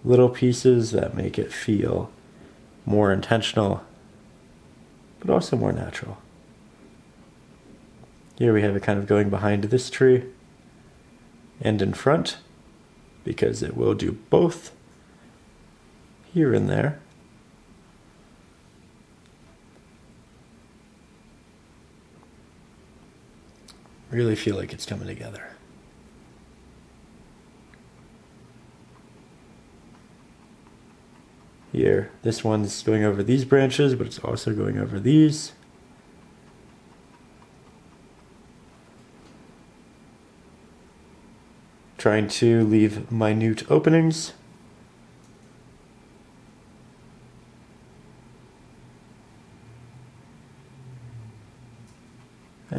Speaker 3: little pieces that make it feel more intentional, but also more natural. Here we have it kind of going behind this tree and in front, because it will do both here and there. Really feel like it's coming together. Here, this one's going over these branches, but it's also going over these. Trying to leave minute openings.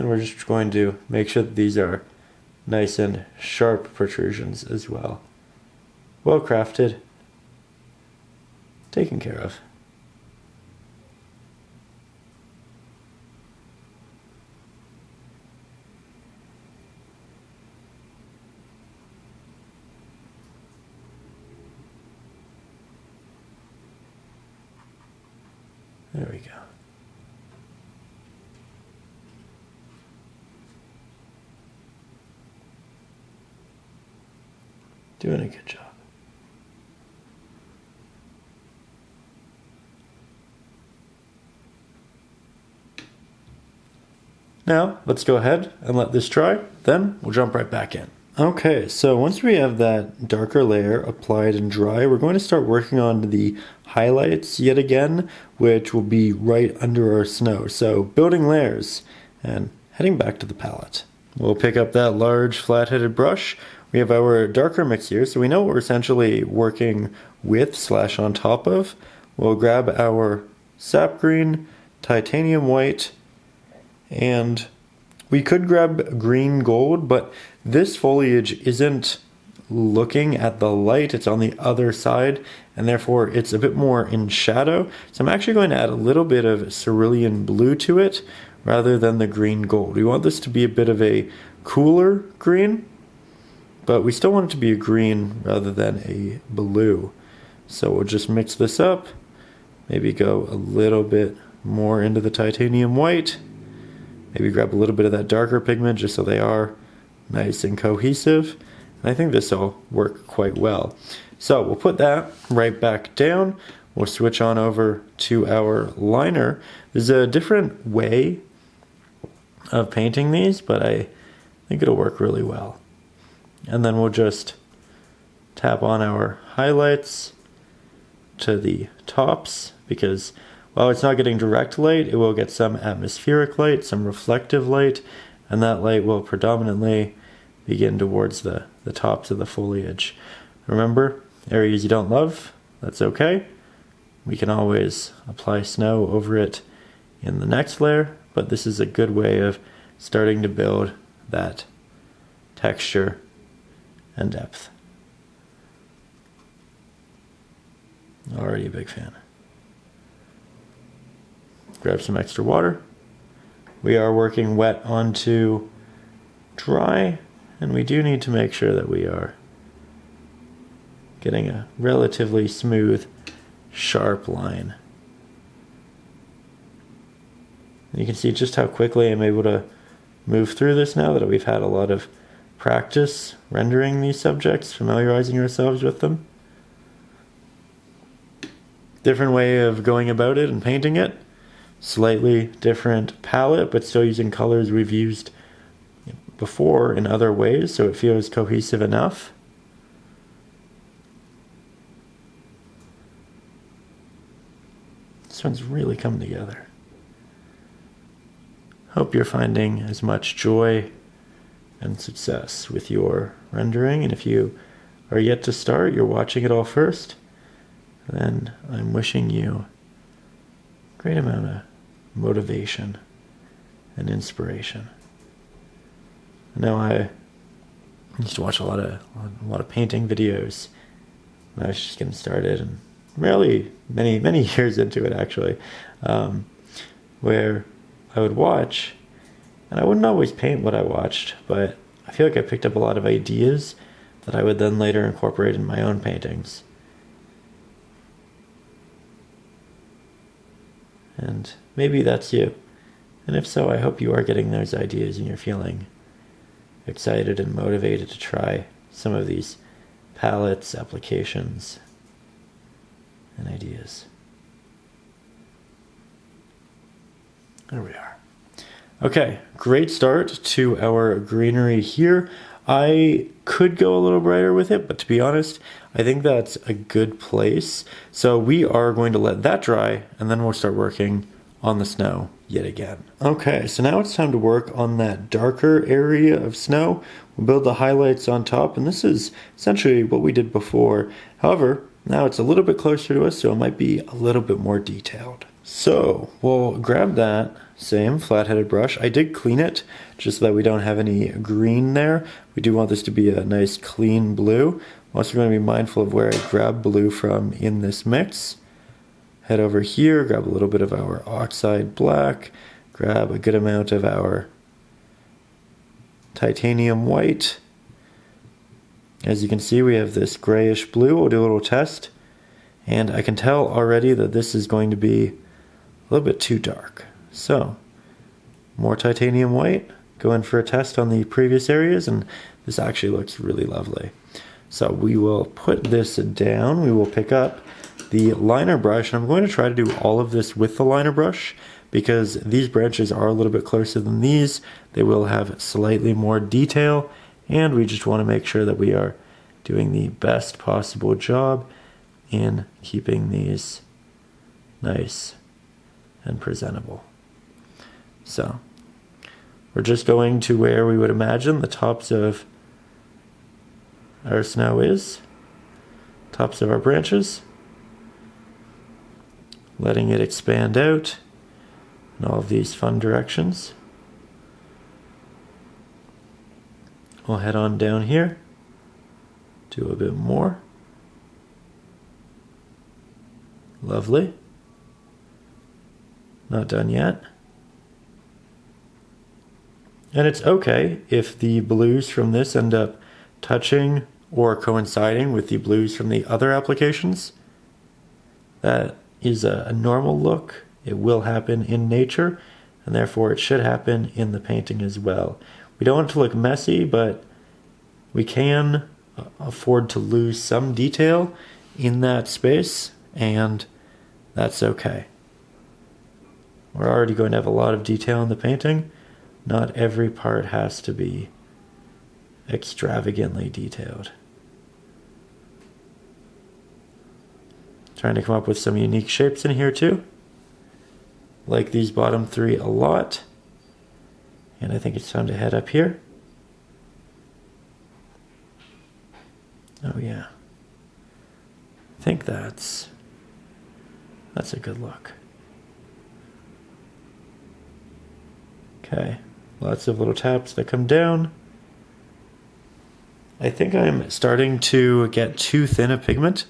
Speaker 3: And we're just going to make sure that these are nice and sharp protrusions as well. Well crafted, taken care of. There we go. Doing a good job. Now, let's go ahead and let this dry, then we'll jump right back in. Okay, so once we have that darker layer applied and dry, we're going to start working on the highlights yet again, which will be right under our snow. So building layers and heading back to the palette. We'll pick up that large flat-headed brush. We have our darker mix here, so we know what we're essentially working with / on top of. We'll grab our sap green, titanium white, and we could grab green gold, but this foliage isn't looking at the light, it's on the other side, and therefore it's a bit more in shadow. So I'm actually going to add a little bit of cerulean blue to it rather than the green gold. We want this to be a bit of a cooler green, but we still want it to be a green rather than a blue. So we'll just mix this up, maybe go a little bit more into the titanium white, maybe grab a little bit of that darker pigment just so they are nice and cohesive. And I think this will work quite well. So we'll put that right back down. We'll switch on over to our liner. There's a different way of painting these, but I think it'll work really well. And then we'll just tap on our highlights to the tops, because while it's not getting direct light, it will get some atmospheric light, some reflective light, and that light will predominantly begin towards the tops of the foliage. Remember, areas you don't love, that's okay. We can always apply snow over it in the next layer, but this is a good way of starting to build that texture and depth. Already a big fan. Grab some extra water. We are working wet onto dry, and we do need to make sure that we are getting a relatively smooth, sharp line. And you can see just how quickly I'm able to move through this now that we've had a lot of practice rendering these subjects, familiarizing ourselves with them. Different way of going about it and painting it. Slightly different palette, but still using colors we've used before in other ways, so it feels cohesive enough. This one's really come together. Hope you're finding as much joy and success with your rendering, and if you are yet to start, you're watching it all first, then I'm wishing you a great amount of motivation and inspiration. I know I used to watch a lot of painting videos when I was just getting started, and really many years into it actually, where I would watch, and I wouldn't always paint what I watched, but I feel like I picked up a lot of ideas that I would then later incorporate in my own paintings. And maybe that's you. And if so, I hope you are getting those ideas and you're feeling excited and motivated to try some of these palettes, applications, and ideas. There we are. Okay, great start to our greenery here. I could go a little brighter with it, but to be honest, I think that's a good place. So we are going to let that dry, and then we'll start working on the snow yet again. Okay, so now it's time to work on that darker area of snow. We'll build the highlights on top, and this is essentially what we did before. However, now it's a little bit closer to us, so it might be a little bit more detailed. So we'll grab that same flat-headed brush. I did clean it just so that we don't have any green there. We do want this to be a nice clean blue. I'm also going to be mindful of where I grab blue from in this mix. Head over here, grab a little bit of our Oxide black, grab a good amount of our titanium white. As you can see, we have this grayish blue. We'll do a little test. And I can tell already that this is going to be a little bit too dark. So, more titanium white. Go in for a test on the previous areas, and this actually looks really lovely. So we will put this down. We will pick up the liner brush, and I'm going to try to do all of this with the liner brush because these branches are a little bit closer than these. They will have slightly more detail, and we just want to make sure that we are doing the best possible job in keeping these nice and presentable. So we're just going to where we would imagine the tops of our snow is, tops of our branches, letting it expand out in all of these fun directions. We'll head on down here, do a bit more. Lovely. Not done yet. And it's okay if the blues from this end up touching or coinciding with the blues from the other applications. That is a normal look. It will happen in nature, and therefore it should happen in the painting as well. We don't want it to look messy, but we can afford to lose some detail in that space, and that's okay. We're already going to have a lot of detail in the painting. Not every part has to be extravagantly detailed. Trying to come up with some unique shapes in here too. Like these bottom three a lot. And I think it's time to head up here. Oh yeah. I think that's a good look. Okay, lots of little taps that come down. I think I'm starting to get too thin a pigment,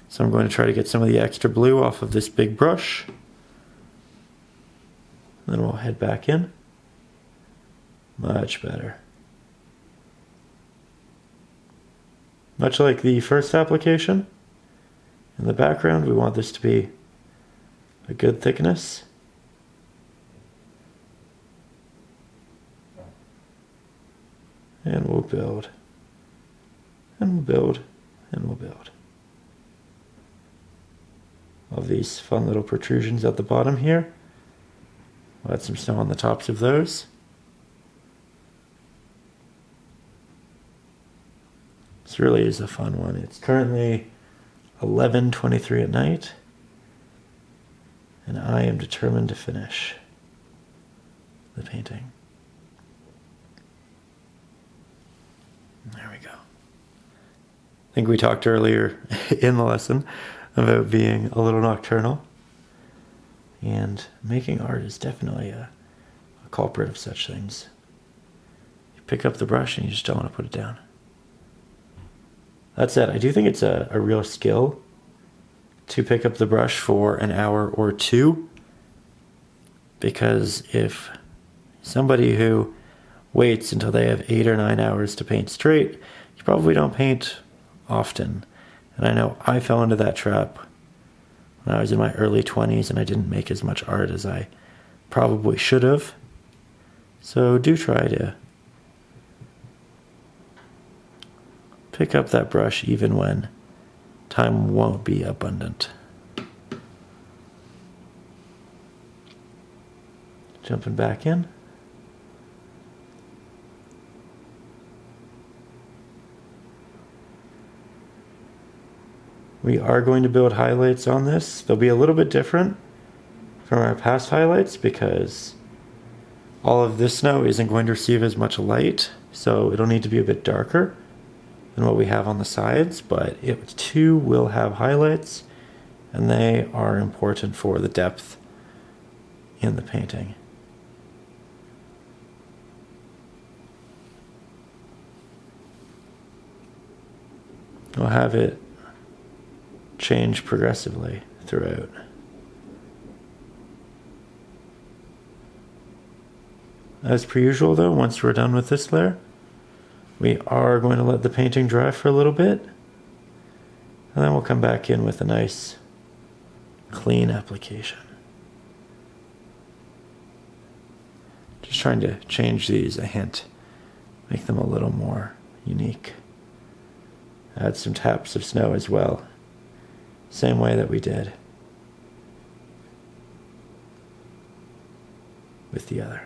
Speaker 3: so I'm going to try to get some of the extra blue off of this big brush. Then we'll head back in. Much better. Much like the first application, in the background we want this to be a good thickness. And we'll build, and we'll build, and we'll build. Love these fun little protrusions at the bottom here. We'll add some snow on the tops of those. This really is a fun one. It's currently 11:23 at night, and I am determined to finish the painting. There we go. I think we talked earlier in the lesson about being a little nocturnal, and making art is definitely a culprit of such things. You pick up the brush and you just don't want to put it down. That said, I do think it's a real skill to pick up the brush for an hour or two, because if somebody who waits until they have 8 or 9 hours to paint straight, you probably don't paint often. And I know I fell into that trap when I was in my early 20s and I didn't make as much art as I probably should have. So do try to pick up that brush even when time won't be abundant. Jumping back in. We are going to build highlights on this. They'll be a little bit different from our past highlights because all of this snow isn't going to receive as much light, so it'll need to be a bit darker than what we have on the sides, but it too will have highlights, and they are important for the depth in the painting. We'll have it change progressively throughout. As per usual though, once we're done with this layer, we are going to let the painting dry for a little bit, and then we'll come back in with a nice clean application. Just trying to change these a hint, make them a little more unique. Add some taps of snow as well, same way that we did with the other.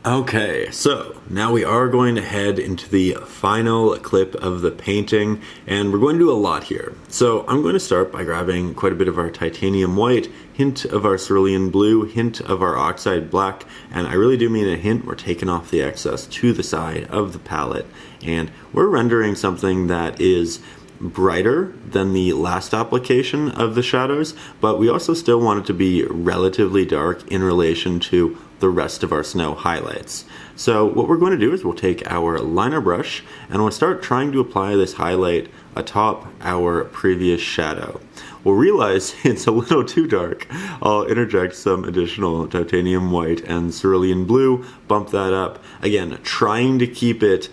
Speaker 2: Okay, so now we are going to head into the final clip of the painting, and we're going to do a lot here. So I'm going to start by grabbing quite a bit of our titanium white, hint of our cerulean blue, hint of our oxide black, and I really do mean a hint. We're taking off the excess to the side of the palette, and we're rendering something that is brighter than the last application of the shadows, but we also still want it to be relatively dark in relation to the rest of our snow highlights. So what we're going to do is we'll take our liner brush and we'll start trying to apply this highlight atop our previous shadow. We'll realize it's a little too dark. I'll interject some additional titanium white and cerulean blue, bump that up. Again, trying to keep it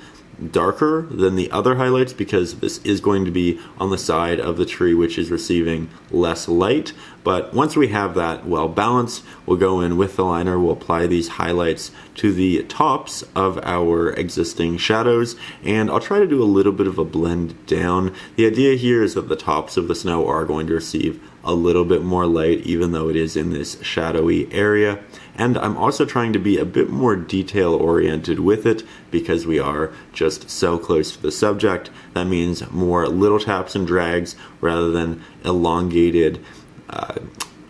Speaker 2: darker than the other highlights because this is going to be on the side of the tree which is receiving less light. But once we have that well balanced, we'll go in with the liner, we'll apply these highlights to the tops of our existing shadows, and I'll try to do a little bit of a blend down. The idea here is that the tops of the snow are going to receive a little bit more light even though it is in this shadowy area. And I'm also trying to be a bit more detail oriented with it because we are just so close to the subject. That means more little taps and drags rather than elongated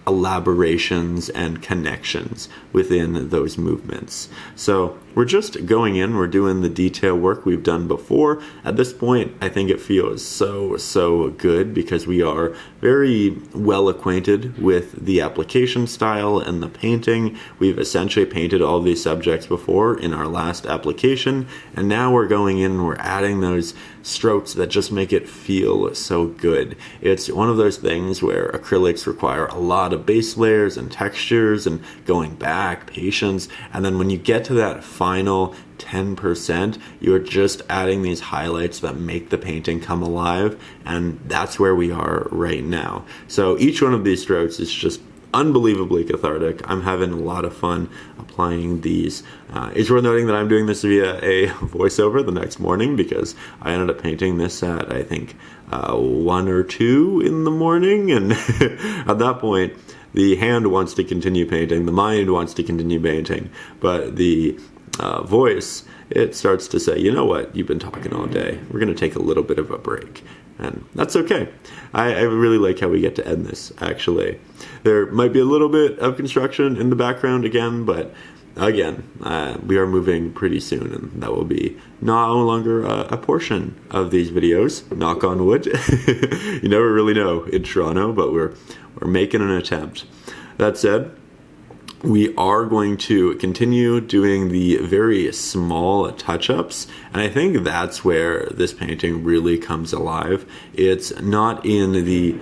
Speaker 2: elaborations and connections within those movements. So we're just going in, we're doing the detail work we've done before. At this point, I think it feels so good because we are very well acquainted with the application style and the painting. We've essentially painted all these subjects before in our last application, and now we're going in and we're adding those strokes that just make it feel so good. It's one of those things where acrylics require a lot of base layers and textures and going back, patience, and then when you get to that final 10%, you're just adding these highlights that make the painting come alive, and that's where we are right now. So each one of these strokes is just unbelievably cathartic. I'm having a lot of fun applying these. It's worth noting that I'm doing this via a voiceover the next morning because I ended up painting this at I think 1 or 2 in the morning, and at that point the hand wants to continue painting, the mind wants to continue painting, but the voice, it starts to say, you know what, you've been talking all day, we're going to take a little bit of a break. And that's okay. I really like how we get to end this, actually. There might be a little bit of construction in the background again, but again, we are moving pretty soon, and that will be no longer a portion of these videos. Knock on wood. You never really know in Toronto, but we're making an attempt. That said, we are going to continue doing the very small touch-ups, and I think that's where this painting really comes alive. It's not in the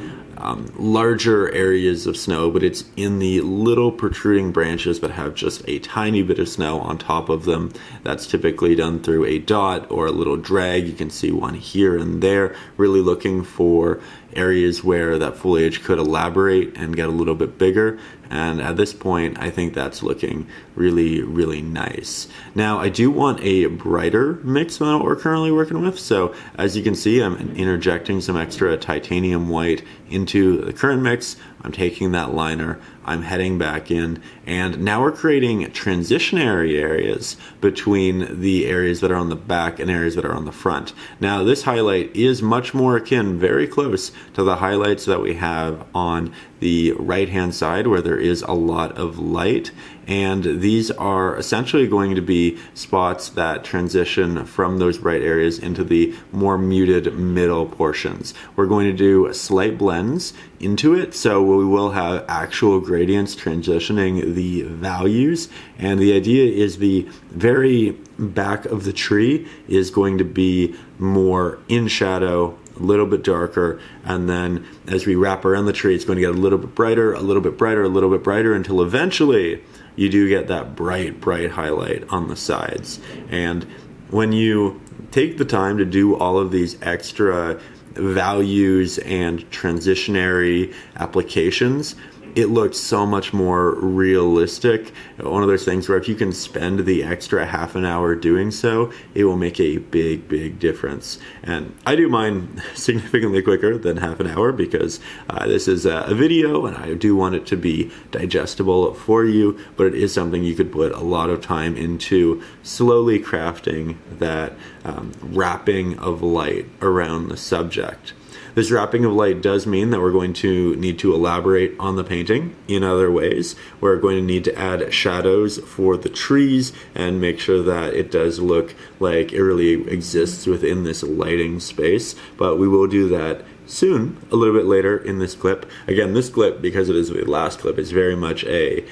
Speaker 2: larger areas of snow, but it's in the little protruding branches that have just a tiny bit of snow on top of them. That's typically done through a dot or a little drag. You can see one here and there, really looking for areas where that foliage could elaborate and get a little bit bigger. And at this point, I think that's looking really nice. Now, I do want a brighter mix than what we're currently working with. So as you can see, I'm interjecting some extra titanium white into the current mix. I'm taking that liner, I'm heading back in, and now we're creating transitionary areas between the areas that are on the back and areas that are on the front. Now, this highlight is much more akin, very close to the highlights that we have on the right-hand side where there is a lot of light. And these are essentially going to be spots that transition from those bright areas into the more muted middle portions. We're going to do slight blends into it, so we will have actual gradients transitioning the values. And the idea is the very back of the tree is going to be more in shadow, a little bit darker, and then as we wrap around the tree, it's going to get a little bit brighter, a little bit brighter, a little bit brighter, until eventually you do get that bright highlight on the sides. And when you take the time to do all of these extra values and transitionary applications, it looks so much more realistic. One of those things where if you can spend the extra half an hour doing so, it will make a big difference. And I do mine significantly quicker than half an hour because this is a video and I do want it to be digestible for you, but it is something you could put a lot of time into, slowly crafting that wrapping of light around the subject. This wrapping of light does mean that we're going to need to elaborate on the painting in other ways. We're going to need to add shadows for the trees and make sure that it does look like it really exists within this lighting space. But we will do that soon, a little bit later in this clip. Again, this clip, because it is the last clip, is very much a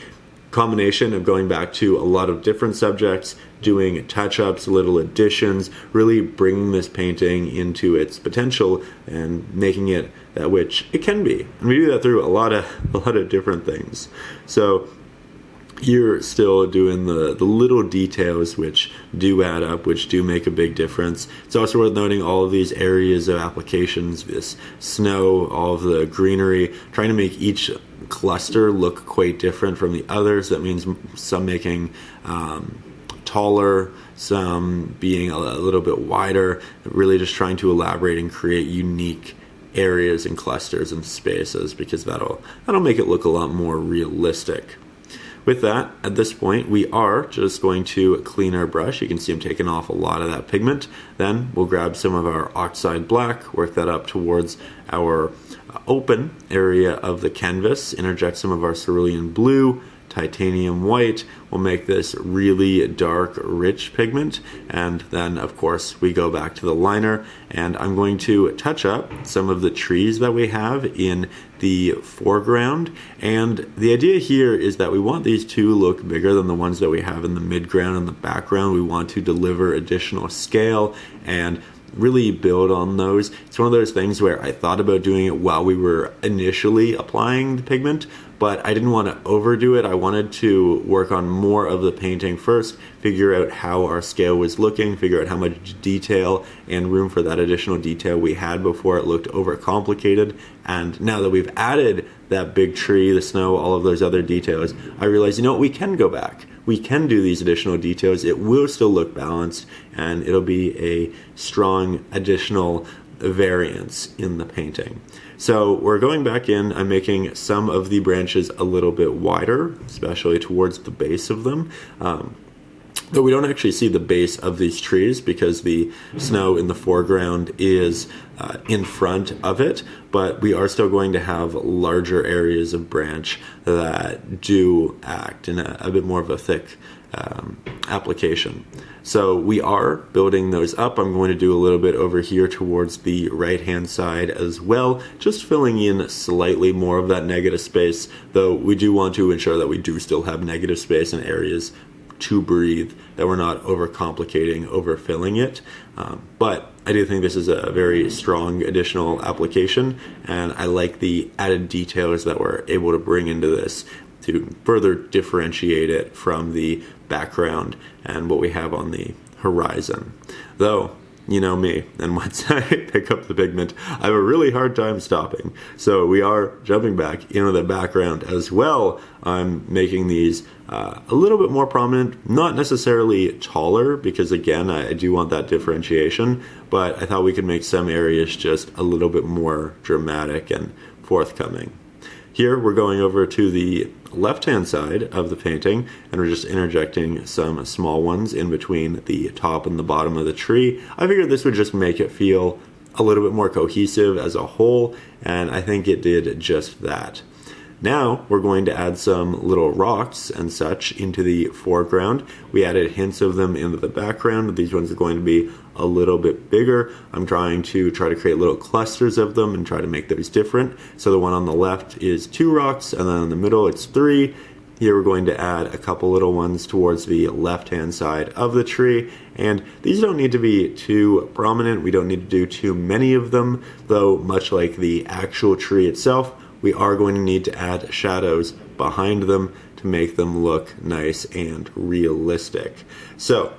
Speaker 2: combination of going back to a lot of different subjects, doing touch-ups, little additions, really bringing this painting into its potential and making it that which it can be. And we do that through a lot of different things. So you're still doing the little details which do add up, which do make a big difference. It's also worth noting all of these areas of applications, this snow, all of the greenery, trying to make each cluster look quite different from the others. That means some making taller, some being a little bit wider, really just trying to elaborate and create unique areas and clusters and spaces, because that'll make it look a lot more realistic. With that, at this point, we are just going to clean our brush. You can see I'm taking off a lot of that pigment. Then we'll grab some of our Oxide black, work that up towards our open area of the canvas, interject some of our Cerulean blue, titanium white. We'll make this really dark, rich pigment, and then of course we go back to the liner, and I'm going to touch up some of the trees that we have in the foreground. And the idea here is that we want these to look bigger than the ones that we have in the midground and the background. We want to deliver additional scale and really build on those. It's one of those things where I thought about doing it while we were initially applying the pigment, but I didn't want to overdo it. I wanted to work on more of the painting first, figure out how our scale was looking, figure out how much detail and room for that additional detail we had before it looked overcomplicated. And now that we've added that big tree, the snow, all of those other details, I realized, you know what, we can go back. We can do these additional details. It will still look balanced, and it'll be a strong additional variance in the painting. So we're going back in. I'm making some of the branches a little bit wider, especially towards the base of them. Though we don't actually see the base of these trees because the snow in the foreground is in front of it, but we are still going to have larger areas of branch that do act in a bit more of a thick application. So we are building those up. I'm going to do a little bit over here towards the right-hand side as well, just filling in slightly more of that negative space, though we do want to ensure that we do still have negative space in areas to breathe, that we're not overcomplicating, overfilling it. But I do think this is a very strong additional application, and I like the added details that we're able to bring into this to further differentiate it from the background and what we have on the horizon. Though, you know me, and once I pick up the pigment, I have a really hard time stopping. So we are jumping back into the background as well. I'm making these a little bit more prominent, not necessarily taller, because again, I do want that differentiation, but I thought we could make some areas just a little bit more dramatic and forthcoming. Here we're going over to the left-hand side of the painting, and we're just interjecting some small ones in between the top and the bottom of the tree. I figured this would just make it feel a little bit more cohesive as a whole, and I think it did just that. Now we're going to add some little rocks and such into the foreground. We added hints of them into the background. These ones are going to be a little bit bigger. I'm trying to create little clusters of them and try to make those different. So the one on the left is 2 rocks, and then in the middle it's 3. Here we're going to add a couple little ones towards the left-hand side of the tree, and these don't need to be too prominent. We don't need to do too many of them, though much like the actual tree itself, we are going to need to add shadows behind them to make them look nice and realistic. So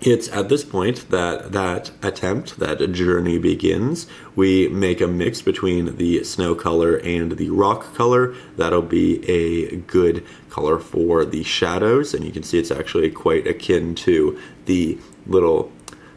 Speaker 2: it's at this point that journey begins. We make a mix between the snow color and the rock color. That'll be a good color for the shadows, and you can see it's actually quite akin to the little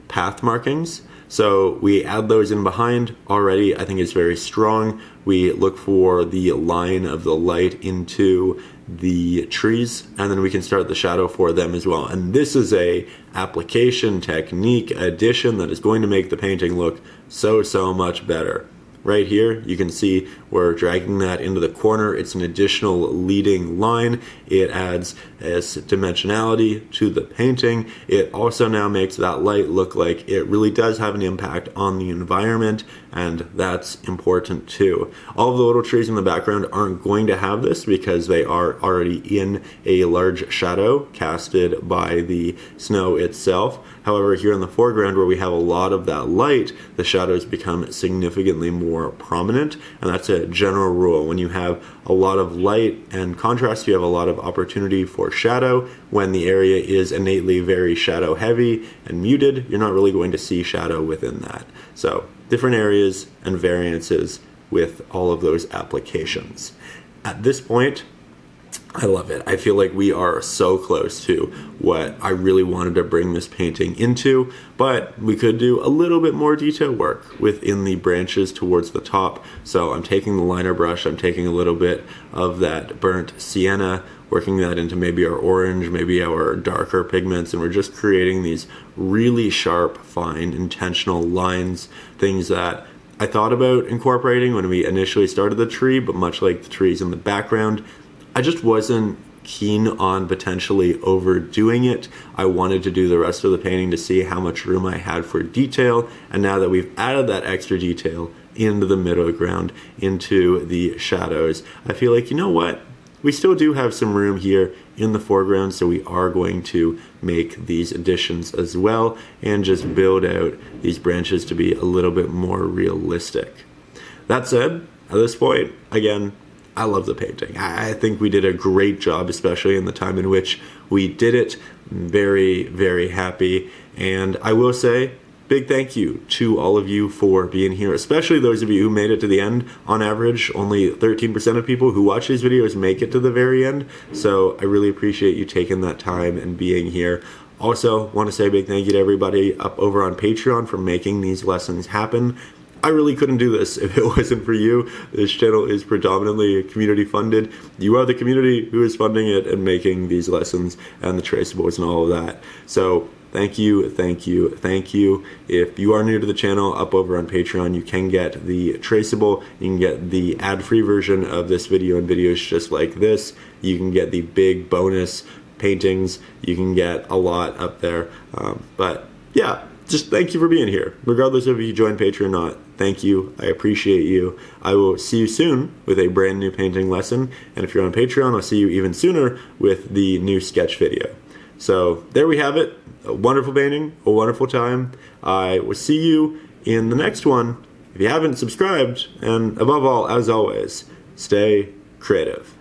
Speaker 2: path markings. So we add those in behind already. I think it's very strong. We look for the line of the light into the trees, and then we can start the shadow for them as well. And this is a application, technique, addition that is going to make the painting look so much better. Right here, you can see we're dragging that into the corner. It's an additional leading line. It adds as dimensionality to the painting. It also now makes that light look like it really does have an impact on the environment, and that's important too. All of the little trees in the background aren't going to have this because they are already in a large shadow casted by the snow itself. However, here in the foreground where we have a lot of that light, the shadows become significantly more prominent, and that's a general rule. When you have a lot of light and contrast, you have a lot of opportunity for shadow. When the area is innately very shadow heavy and muted, you're not really going to see shadow within that. So different areas and variances with all of those applications. At this point, I love it. I feel like we are so close to what I really wanted to bring this painting into, but we could do a little bit more detail work within the branches towards the top. So I'm taking the liner brush, I'm taking a little bit of that burnt sienna, working that into maybe our orange, maybe our darker pigments, and we're just creating these really sharp, fine, intentional lines, things that I thought about incorporating when we initially started the tree, but much like the trees in the background, I just wasn't keen on potentially overdoing it. I wanted to do the rest of the painting to see how much room I had for detail, and now that we've added that extra detail into the middle ground, into the shadows, I feel like, you know what? We still do have some room here in the foreground, so we are going to make these additions as well and just build out these branches to be a little bit more realistic. That said, at this point, again, I love the painting. I think we did a great job, especially in the time in which we did it. Very happy. And I will say, big thank you to all of you for being here, especially those of you who made it to the end. On average, only 13% of people who watch these videos make it to the very end. So I really appreciate you taking that time and being here. Also, want to say a big thank you to everybody up over on Patreon for making these lessons happen. I really couldn't do this if it wasn't for you. This channel is predominantly community funded. You are the community who is funding it and making these lessons and the traceables and all of that. So thank you. If you are new to the channel, up over on Patreon, you can get the traceable. You can get the ad-free version of this video and videos just like this. You can get the big bonus paintings. You can get a lot up there. But yeah. Just thank you for being here. Regardless of if you join Patreon or not, thank you. I appreciate you. I will see you soon with a brand new painting lesson. And if you're on Patreon, I'll see you even sooner with the new sketch video. So there we have it. A wonderful painting, a wonderful time. I will see you in the next one. If you haven't subscribed, and above all, as always, stay creative.